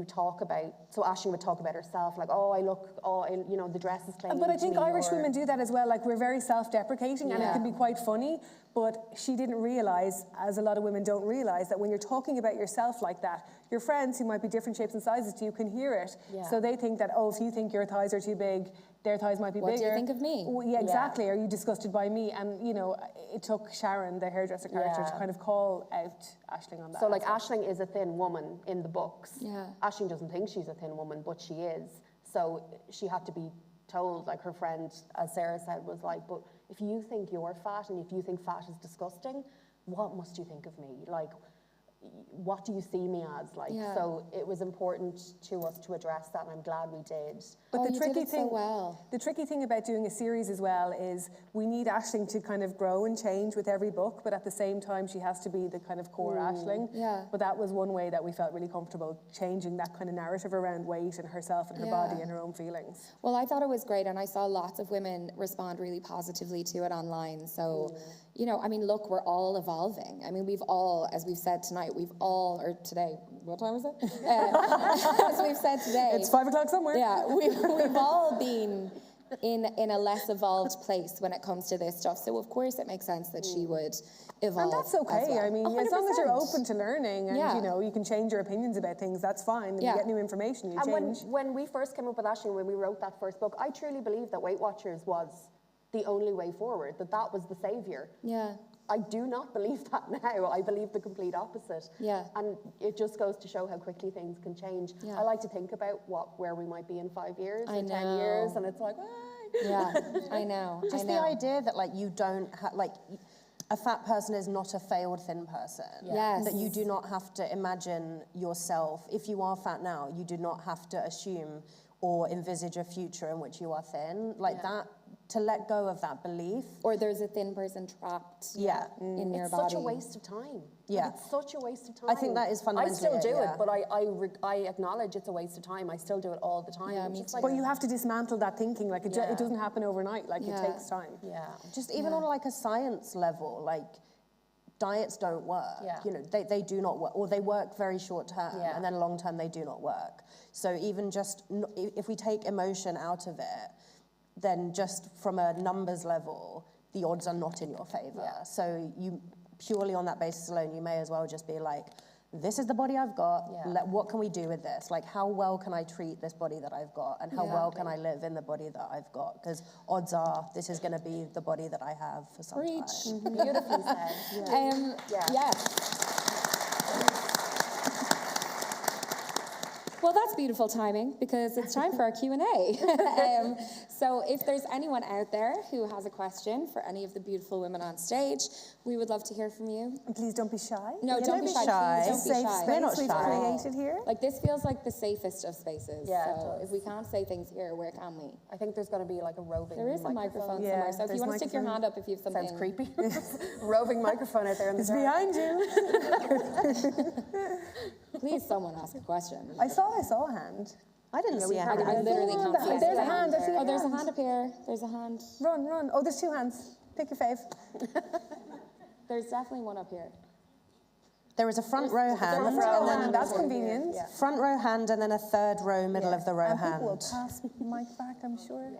Aisling would talk about herself, like, you know, the dress is clinging But I to think me, Irish or- women do that as well. Like, we're very self-deprecating and it can be quite funny. But she didn't realise, as a lot of women don't realise, that when you're talking about yourself like that, your friends who might be different shapes and sizes to you can hear it. Yeah. So they think that, if you think your thighs are too big, their thighs might be bigger. What do you think of me? Oh, yeah, exactly. Are you disgusted by me? And, you know, it took Sharon, the hairdresser character, to kind of call out Aisling on that. So, like, Aisling is a thin woman in the books. Yeah. Aisling doesn't think she's a thin woman, but she is. So she had to be told, like her friend, as Sarah said, was like, but if you think you're fat and if you think fat is disgusting, what must you think of me? Like, what do you see me as? Like, so it was important to us to address that, and I'm glad we did. But the you tricky did it thing, so well. the tricky thing about doing a series as well is we need Aisling to kind of grow and change with every book, but at the same time she has to be the kind of core Aisling. Yeah. But that was one way that we felt really comfortable changing that kind of narrative around weight and herself and her body and her own feelings. Well, I thought it was great, and I saw lots of women respond really positively to it online. So, you know, I mean, look, we're all evolving. I mean, we've all, as we've said tonight, or today, what time is it? As we've said today. It's 5 o'clock somewhere. Yeah, we've all been in a less evolved place when it comes to this stuff. So, of course, it makes sense that she would evolve. And that's okay. as well. I mean, as long as you're 100%. open to learning and, you know, you can change your opinions about things, that's fine. And you get new information, you And change. when we first came up with Aisling, when we wrote that first book, I truly believed that Weight Watchers was the only way forward, that was the saviour. Yeah. I do not believe that now. I believe the complete opposite. Yeah. And it just goes to show how quickly things can change. Yeah. I like to think about where we might be in 5 years, I in 10 know. years, and it's like, hey. Yeah, I know. Just I the know. idea that, like, you don't have, like, a fat person is not a failed thin person. Yes. That you do not have to imagine yourself, if you are fat now, you do not have to assume or envisage a future in which you are thin. Like that, to let go of that belief. Or there's a thin person trapped in your It's body. such a waste of time. Yeah. It's such a waste of time. I think that is fundamentally I still do yeah. it, but I acknowledge it's a waste of time. I still do it all the time. Yeah, It's me just too. But you have to dismantle that thinking. Like, it Yeah. doesn't happen overnight. Like, Yeah. it takes time. Yeah. Just even on like a science level, like diets don't work. Yeah. You know, they do not work, or they work very short term, Yeah. and then long term they do not work. So even just if we take emotion out of it, then just from a numbers level, the odds are not in your favor. Yeah. So you purely on that basis alone, you may as well just be like, this is the body I've got. Yeah. What can we do with this? Like, how well can I treat this body that I've got? And how well can I live in the body that I've got? Because odds are this is going to be the body that I have for some Preach. time. Beautifully said. Yeah. Well, that's beautiful timing because it's time for our Q&A. So if there's anyone out there who has a question for any of the beautiful women on stage, we would love to hear from you. And please don't be shy. No, don't be shy. Please don't be Safe shy. space not we've shy. created here. Like, this feels like the safest of spaces. Yeah, it So does. if we can't say things here, where can we? I think there's going to be like a roving There is a microphone Yeah, somewhere. So if there's you want to stick your microphone. hand up if you have something. Sounds creepy. Roving microphone out there in the It's dark. behind you. Please, someone ask a question. I saw a hand. I didn't see a I hand. literally can't see There's a anything. hand. I see Oh, there's a hand up here. There's a hand. Run. Oh, there's two hands. Pick your fave. There's definitely one up here. There is a front row hand, Front row hand. That's convenient. front row hand, and then a third row, middle of the row And hand. people will pass the mic back, I'm sure.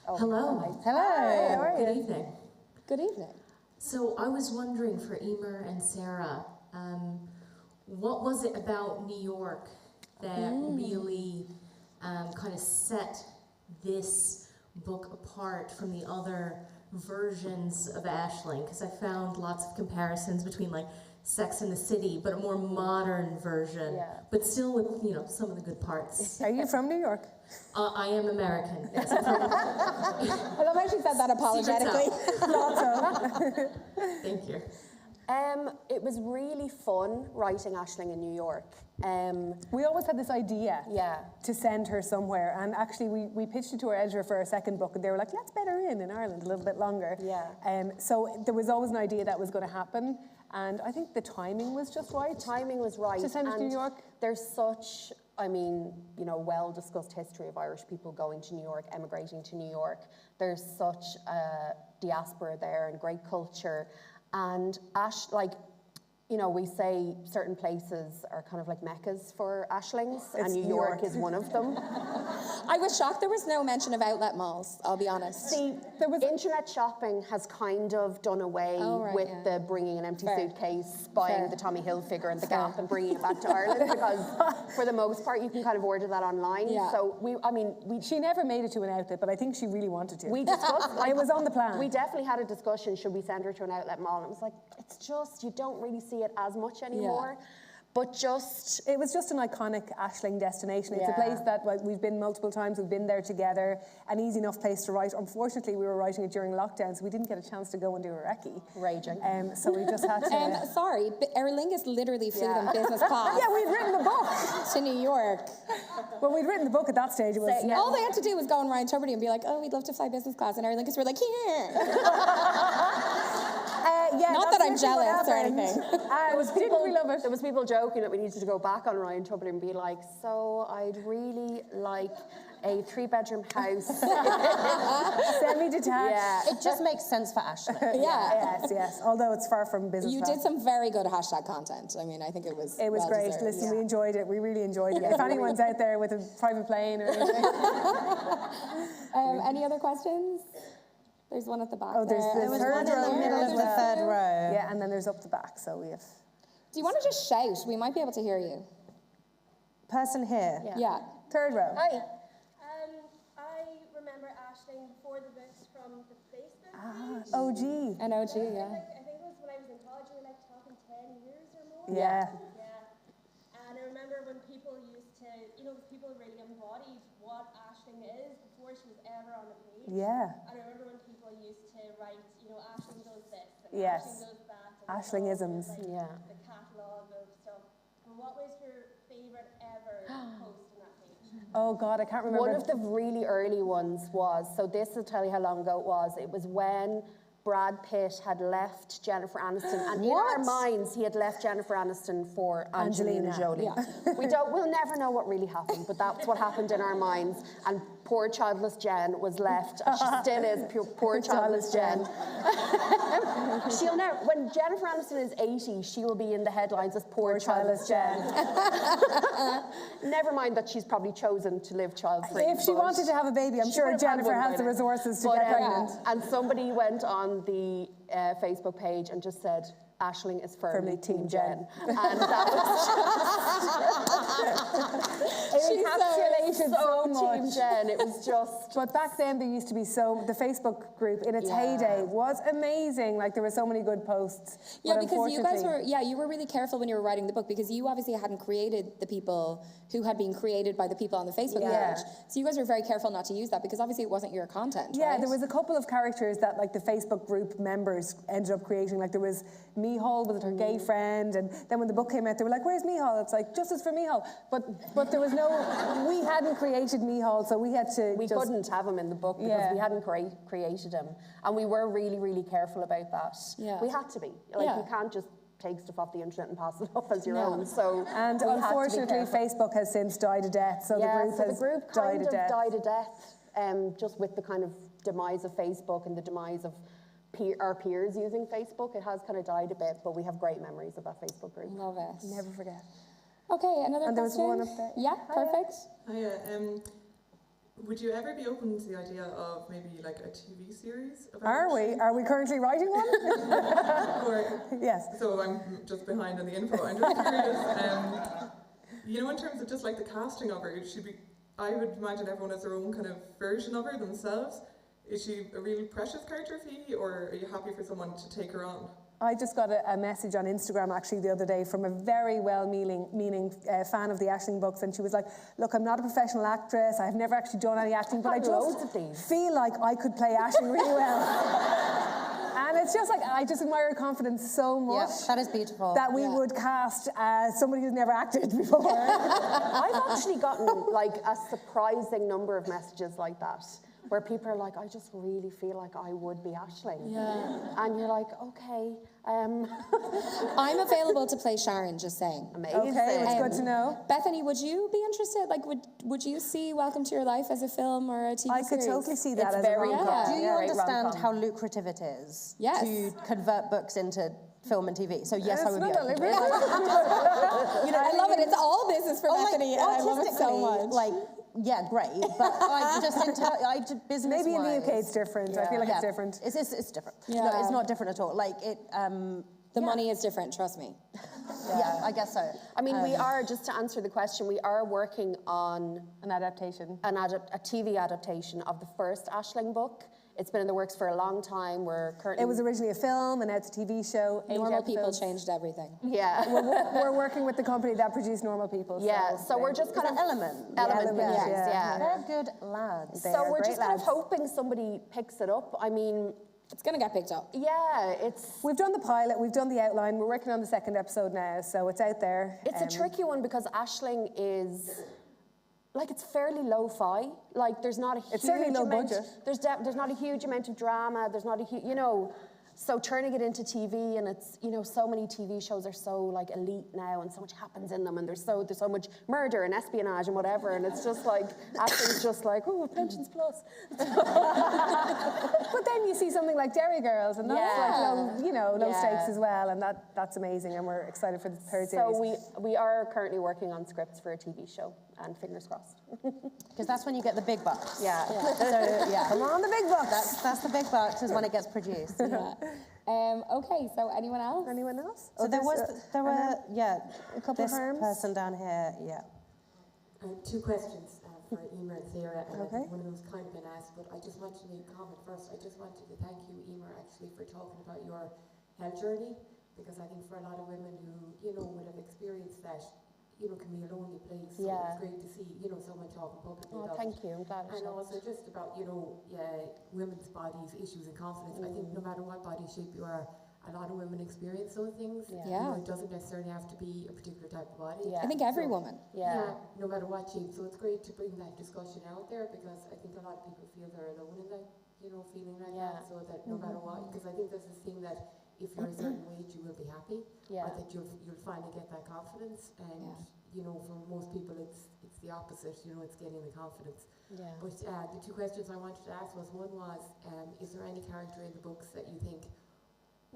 Hello. Hello. Good evening. Good evening. So I was wondering for Emer and Sarah, what was it about New York that really kind of set this book apart from the other versions of Aisling? Because I found lots of comparisons between like Sex and the City, but a more modern version, but still with, you know, some of the good parts. Are you from New York? I am American. Yes, I'm from I love how she said that apologetically. Thank you. It was really fun writing Aisling in New York. We always had this idea Yeah. to send her somewhere, and actually we pitched it to our editor for our second book, and they were like, let's bed her in Ireland a little bit longer. Yeah. So there was always an idea that was going to happen, and I think the timing was just right. Timing was right. To send it to and New York? There's such, I mean, you know, well-discussed history of Irish people going to New York, emigrating to New York. There's such a diaspora there and great culture. And you know, we say certain places are kind of like meccas for Aislings, and New York is one of them. I was shocked there was no mention of outlet malls, I'll be honest. See, there was internet shopping has kind of done away with the bringing an empty suitcase, buying the Tommy Hilfiger and the Gap and bringing it back to Ireland, because for the most part you can kind of order that online. Yeah. So She never made it to an outlet, but I think she really wanted to. we discussed, It was on the plan. we definitely had a discussion, should we send her to an outlet mall? And it was like, it's just, you don't really see it as much anymore. But just... It was just an iconic Aisling destination. It's a place that we've been multiple times, we've been there together, an easy enough place to write. Unfortunately, we were writing it during lockdown, so we didn't get a chance to go and do a recce. Raging. So we just had to... Sorry, but Aer Lingus literally flew them business class Yeah, we'd written the book. to New York. Well, we'd written the book at that stage. It was... All they had to do was go on Ryan Tuberty and be like, oh, we'd love to fly business class. And Aer Lingus were like, here. Not that I'm jealous or anything. There was people joking that we needed to go back on Ryan Tuberty and be like, so I'd really like a 3-bedroom house. Semi-detached. Yeah. It just makes sense for Aisling. Yes. Although it's far from business. You did some very good hashtag content. I mean, I think it was well great. deserved. Listen, we enjoyed it. We really enjoyed it. If anyone's out there with a private plane or anything. Any other questions? There's one at the back. Oh, there's there. the third row, Middle of the third row. Yeah, and then there's up the back. So we have... Do you want to just shout? We might be able to hear you. Person here. Yeah. Third row. Hi. I remember Aisling before the books from the Facebook page. OG. An OG, yeah. I think it was when I was in college, we were like talking 10 years or more. Yeah. And I remember when people used to, you know, people really embodied what Aisling is before she was ever on the page. Yeah. And I remember when people used to write, Aisling does this, and Yes. Aisling does that. And Aislingisms. like, Yeah. the catalogue of stuff. And what was your favourite ever post on that page? Oh God, I can't remember. One of the really early ones was, so this will tell you how long ago it was. It was when Brad Pitt had left Jennifer Aniston, and in our minds, he had left Jennifer Aniston for Angelina Jolie. We'll never know what really happened, but that's what happened in our minds. And poor childless Jen was left, and she still is poor childless Jen. She'll never. When Jennifer Aniston is 80, she will be in the headlines as poor childless Jen. Never mind that she's probably chosen to live child-free. If she but wanted to have a baby, I'm she sure would have had Jennifer one has by the now. resources to But, get pregnant. And somebody went on the Facebook page and just said, Aisling is firmly Team Jen. And that was just... it encapsulated so much. Team Jen. It was just... But back then there used to be the Facebook group in its heyday was amazing. Like there were so many good posts. Yeah, but because you guys unfortunately- you were really careful when you were writing the book because you obviously hadn't created the people who had been created by the people on the Facebook page. So you guys were very careful not to use that because obviously it wasn't your content, Yeah, right? there was a couple of characters that like the Facebook group members ended up creating. Like there was Mihal with her gay friend, and then when the book came out, they were like, "Where's Mihal?" It's like justice for Mihal, but there was no. We hadn't created Mihal, so we had to. We couldn't have him in the book because we hadn't created him, and we were really, really careful about that. Yeah. We had to be. Like you can't just take stuff off the internet and pass it off as your own. So and we had to be unfortunately, careful. Facebook has since died a death. So the group has kind died a of death. died a death, just with the kind of demise of Facebook and the demise of our peers using Facebook. It has kind of died a bit, but we have great memories of that Facebook group. Love it. Never forget. Okay, another And there was question. one up there. Yeah, perfect. Would you ever be open to the idea of maybe like a TV series? About Are we? Are we currently writing one? Or, Yes. so I'm just behind on the info. I'm just curious. In terms of just like the casting of her, I would imagine everyone has their own kind of version of her themselves. Is she a really precious character for you, or are you happy for someone to take her on? I just got a message on Instagram actually the other day from a very well-meaning fan of the Aisling books, and she was like, "Look, I'm not a professional actress. I've never actually done any acting, but I loads of just these. feel like I could play Aisling really well." And it's just like I just admire her confidence so much. Yeah, that is beautiful. That we would cast somebody who's never acted before. I've actually gotten like a surprising number of messages like that, where people are like, I just really feel like I would be Aisling. Yeah. And you're like, okay. I'm available to play Sharon, just saying. Amazing. Okay, it's good to know. Bethany, would you be interested? Like, would you see Welcome to Your Life as a film or a TV I could series? totally see that It's as very a rom-com. Yeah. Do you Great understand rom-com. how lucrative it is Yes. to convert books into film and TV? So yes, I would be It's not open to that it. I love it. It's all business for Bethany, and I love it so artistically, much. Like, yeah, great, but business. Maybe in the UK it's different. I feel like it's different. It's different. Yeah. No, it's not different at all. Like it. The money is different, trust me. Yeah, I guess so. I mean, we are, just to answer the question, we are working on An adaptation. a TV adaptation of the first Aisling book. It's been in the works for a long time. We're currently... It was originally a film, and now it's a TV show. 8 Normal people episodes. changed everything. Yeah. We're working with the company that produced Normal People. Yeah, so we're just kind of... Element. Element Yeah, Pictures, yeah. They're good lads. They So are we're great just kind of lads. hoping somebody picks it up. I mean, It's going to get picked up. yeah, it's... We've done the pilot, we've done the outline, we're working on the second episode now, so it's out there. It's a tricky one because Aisling is... Like, it's fairly lo-fi. Like, there's not a huge It's certainly low amount... budget. There's not a huge amount of drama. There's not a huge... So turning it into TV, and it's, so many TV shows are so, like, elite now, and so much happens in them, and there's so much murder and espionage and whatever, and it's just like... Aishling's just like, oh, Pensions Plus. But then you see something like Derry Girls, and that's like low stakes as well, and that's amazing, and we're excited for the third series. So we are currently working on scripts for a TV show, and fingers crossed. Because that's when you get the big bucks. Yeah. So yeah, Come on, the big bucks. that's the big bucks is when it gets produced. Okay, so anyone else? Anyone else? So there were a couple this of arms. person down here, yeah. Two questions for Emer and Sarah, and Okay. one of them's kind of been asked, but I just wanted to make a comment first. I just wanted to thank you, Emer, actually, for talking about your health journey, because I think for a lot of women who, would have experienced that, you know, can be a lonely place. So Yeah. it's great to see, you know, someone talking publicly Oh, about thank it. you. I'm glad I And shared also it. just about, you know, women's bodies, issues and confidence. I think no matter what body shape you are, a lot of women experience those things. Yeah. You know, it doesn't necessarily have to be a particular type of body. Yeah. I think every woman. Yeah. No matter what shape. So it's great to bring that discussion out there, because I think a lot of people feel they're alone in that, you know, feeling like Yeah. that. So that no matter what, because I think there's this thing that if you're a certain weight, you will be happy, Yeah. or that you'll finally get that confidence. And you know, for most people, it's the opposite. You know, it's getting the confidence. Yeah. But the two questions I wanted to ask was, one was, is there any character in the books that you think,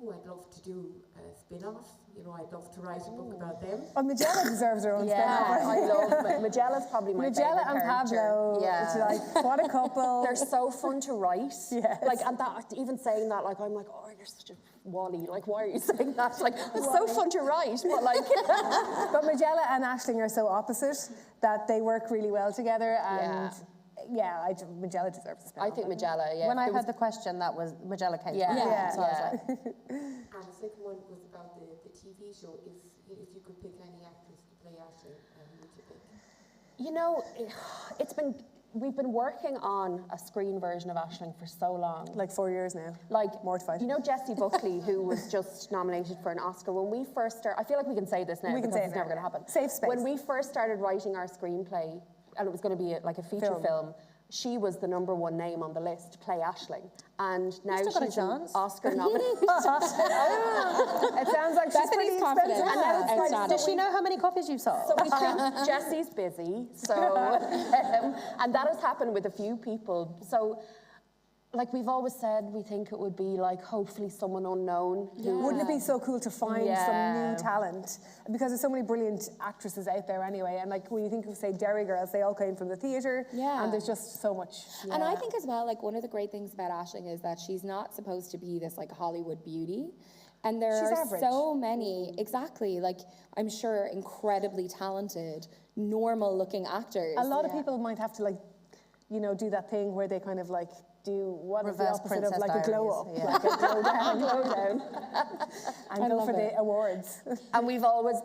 oh, I'd love to do a spin-off? You know, I'd love to write a book about them. Oh, Magella deserves her own Yeah, spin-off. I love Magella's probably my Magella favorite and character. Pablo, it's Yeah. like, what a couple. They're so fun to write. Yes. Like, and that, even saying that, like, I'm like, oh, you're such a Wally. Like, why are you saying that? Like, it's so fun to write. But, like, But Magella and Aisling are so opposite that they work really well together. And Magella deserves a spin-off. I think Magella, yeah. When I There heard the question, that was Magella came Yeah. to mind. Yeah. So I was like, And the second one was about the TV show. If you could pick any actress to play Ashley, who would you pick? You know, we've been working on a screen version of Aisling for so long. like 4 years now. Like, Mortified. you know Jessie Buckley, who was just nominated for an Oscar? When we first started, I feel like we can say this now We can because say it it's now. never going to happen. Safe space. When we first started writing our screenplay, and it was going to be like a feature film, she was the #1 name on the list to play Aisling. And now still got a she's an chance. Oscar nominated. It sounds like she's pretty Bethany's confident. expensive. And then it's like, so does she know how many copies you sold? So we think Jessie's busy, so and that has happened with a few people. So, like we've always said, we think it would be like hopefully someone unknown. Who Wouldn't it be so cool to find Yeah. some new talent? Because there's so many brilliant actresses out there anyway. And like when you think of, say, Derry Girls, they all came from the theatre. Yeah. And there's just so much. And I think as well, like one of the great things about Aisling is that she's not supposed to be this like Hollywood beauty. And there She's are average. so many, exactly, like I'm sure incredibly talented, normal looking actors. A lot of people might have to like, you know, do that thing where they kind of like do what is the Reverse opposite Princess of like a glow up, Diaries, yeah. like a glow down, glow down, and go love for it. the awards. And we've always,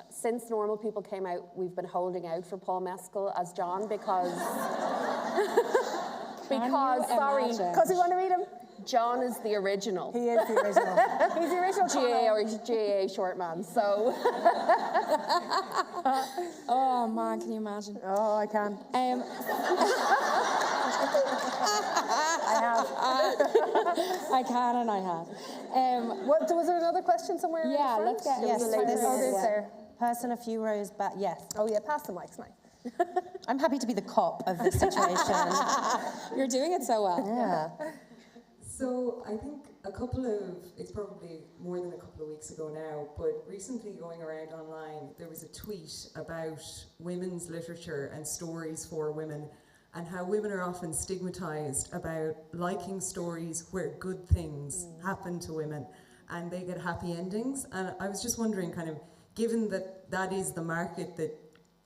since Normal People came out, we've been holding out for Paul Mescal as John because sorry, imagine? Because we want to meet him. John is the original. He is the original. He's the original. GA or GA short man. So Oh man, can you imagine? Oh, I can. I have. I can and I have. What, was there another question somewhere? in the Yeah, front? let's get Yes, the ladies. Oh, there's there. person a few rows back. Yes. Oh yeah, pass the mic, nice. I'm happy to be the cop of this situation. You're doing it so well. Yeah. So I think it's probably more than a couple of weeks ago now, but recently going around online, there was a tweet about women's literature and stories for women and how women are often stigmatized about liking stories where good things happen to women and they get happy endings. And I was just wondering, kind of, given that that is the market that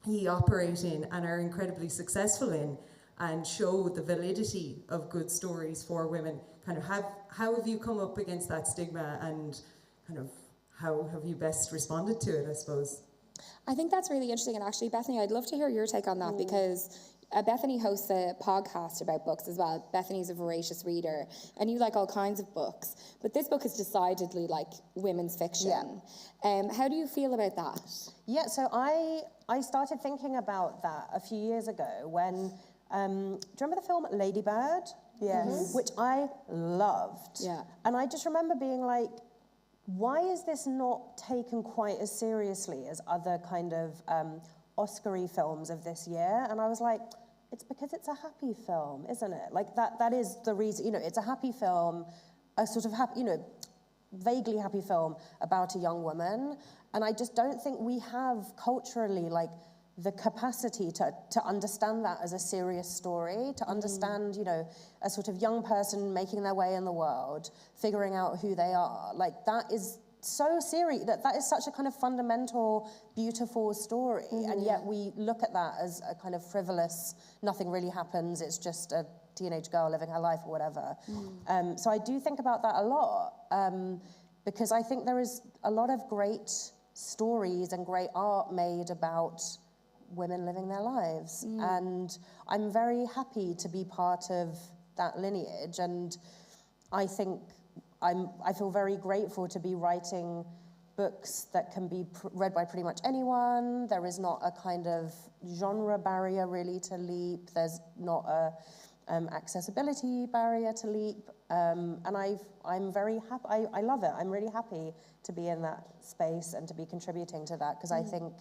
you operate in and are incredibly successful in and show the validity of good stories for women, kind of how have you come up against that stigma and kind of how have you best responded to it, I suppose? I think that's really interesting. And actually, Bethany, I'd love to hear your take on that because Bethany hosts a podcast about books as well. Bethany's a voracious reader and you like all kinds of books. But this book is decidedly like women's fiction. How do you feel about that? Yeah, so I started thinking about that a few years ago when, do you remember the film Lady Bird? Yes. Which I loved. Yeah. And I just remember being like, why is this not taken quite as seriously as other kind of Oscar-y films of this year? And I was like, it's because it's a happy film, isn't it? Like that is the reason, you know, it's a happy film, a sort of happy, you know, vaguely happy film about a young woman. And I just don't think we have culturally like the capacity to understand that as a serious story, to understand, you know, a sort of young person making their way in the world, figuring out who they are. Like that is so serious, that is such a kind of fundamental, beautiful story. And yet we look at that as a kind of frivolous, nothing really happens, it's just a teenage girl living her life or whatever. So I do think about that a lot, because I think there is a lot of great stories and great art made about women living their lives. And I'm very happy to be part of that lineage. And I think I feel very grateful to be writing books that can be read by pretty much anyone. There is not a kind of genre barrier really to leap. There's not a accessibility barrier to leap. And I'm very happy. I love it. I'm really happy to be in that space and to be contributing to that because I think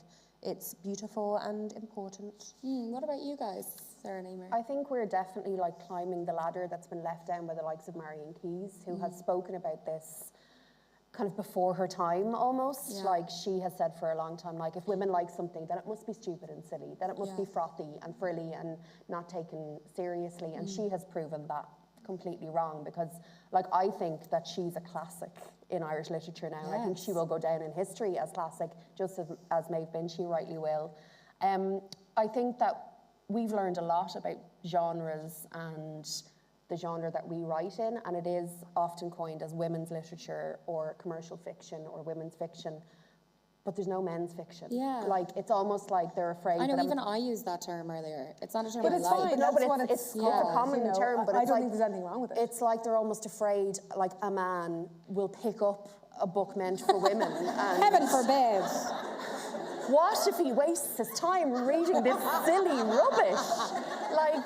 it's beautiful and important. What about you guys, Sarah and Emer? I think we're definitely like climbing the ladder that's been left down by the likes of Marion Keyes, who has spoken about this kind of before her time almost. Yeah. Like she has said for a long time, like if women like something, then it must be stupid and silly, then it must be frothy and frilly and not taken seriously. And she has proven that completely wrong because like I think that she's a classic in Irish literature now. And I think she will go down in history as classic, just as Maeve Binchy rightly will. I think that we've learned a lot about genres and the genre that we write in, and it is often coined as women's literature or commercial fiction or women's fiction, but there's no men's fiction. Yeah. Like, it's almost like they're afraid I know, that even I used that term earlier. It's not a term But I it's like. fine. No, That's but what it's called, a common you know. term, but I it's don't like, think there's anything wrong with it. it's like they're almost afraid, like a man will pick up a book meant for women. And Heaven forbid. what if he wastes his time reading this silly rubbish? Like,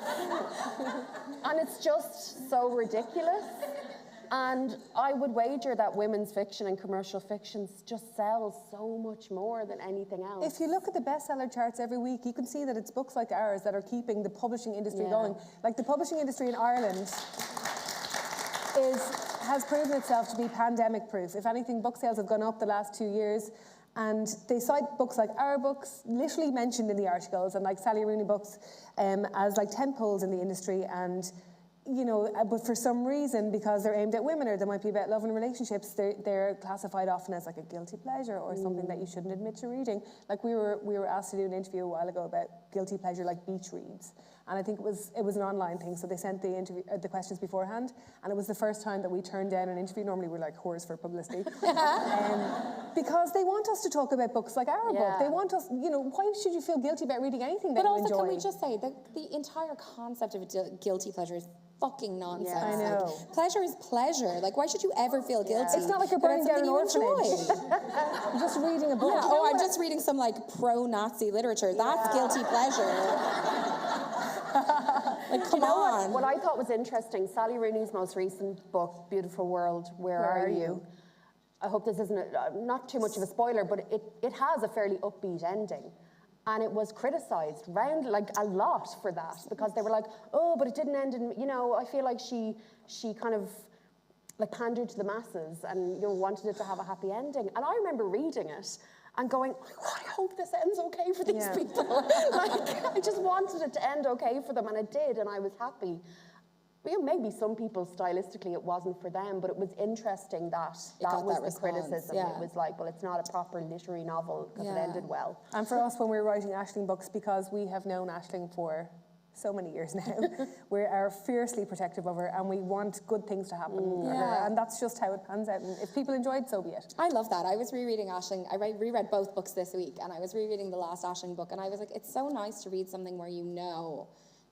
and it's just so ridiculous. And I would wager that women's fiction and commercial fiction just sells so much more than anything else. If you look at the bestseller charts every week, you can see that it's books like ours that are keeping the publishing industry going. Like the publishing industry in Ireland has proven itself to be pandemic proof. If anything, book sales have gone up the last 2 years. And they cite books like our books, literally mentioned in the articles, and like Sally Rooney books as like tentpoles in the industry. And you know, but for some reason, because they're aimed at women or they might be about love and relationships, they're classified often as like a guilty pleasure or something that you shouldn't admit to reading. Like we were asked to do an interview a while ago about guilty pleasure, like beach reads, and I think it was an online thing, so they sent the questions beforehand, and it was the first time that we turned down an interview. Normally we're like whores for publicity, because they want us to talk about books like our book. They want us, you know, why should you feel guilty about reading anything that you enjoy? But also, can we just say that the entire concept of guilty pleasure is fucking nonsense. I know. Like, pleasure is pleasure. Like, why should you ever feel guilty? It's not like you're burning down an orphanage. Enjoy? You're just reading a book. Yeah, I'm just reading some like pro-Nazi literature. That's guilty pleasure. Like, come on. What I thought was interesting, Sally Rooney's most recent book, Beautiful World, Where Are You? I hope this isn't not too much of a spoiler, but it has a fairly upbeat ending. And it was criticised like a lot for that, because they were like, oh, but it didn't end in, you know, I feel like she kind of like pandered to the masses and, you know, wanted it to have a happy ending. And I remember reading it and going, oh, I hope this ends okay for these people. Like, I just wanted it to end okay for them, and it did, and I was happy. But, you know, maybe some people, stylistically, it wasn't for them, but it was interesting that was the criticism. Yeah. It was like, well, it's not a proper literary novel because it ended well. And for us, when we were writing Aisling books, because we have known Aisling for so many years now, we are fiercely protective of her, and we want good things to happen for her, and that's just how it pans out. And if people enjoyed, so be it. I love that. I was rereading Aisling. I reread both books this week, and I was rereading the last Aisling book, and I was like, it's so nice to read something where you know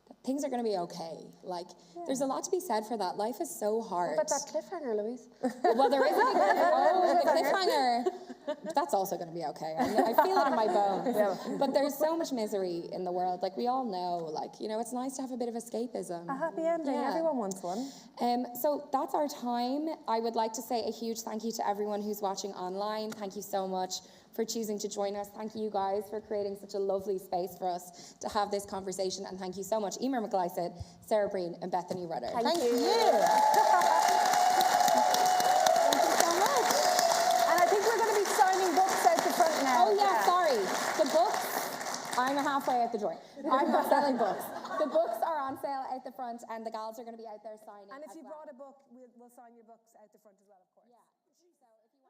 that things are going to be okay. Like, there's a lot to be said for that. Life is so hard. What about that cliffhanger, Louise? Well, there is a cliffhanger. The cliffhanger, that's also going to be okay. I feel it in my bones. But there's so much misery in the world. Like, we all know, like, you know, it's nice to have a bit of escapism. A happy ending. Yeah. Everyone wants one. So that's our time. I would like to say a huge thank you to everyone who's watching online. Thank you so much for choosing to join us. Thank you guys for creating such a lovely space for us to have this conversation. And thank you so much, Emer McLysaght, Sarah Breen, and Bethany Rutter. Thank you. Thank you so much. And I think we're going to be signing books out the front now. Oh yeah, sorry. The books, I'm halfway out the door. I'm not selling books. The books are on sale out the front, and the gals are going to be out there signing. And if as you well. brought a book, we'll sign your books out the front as well, of course. Yeah. So if you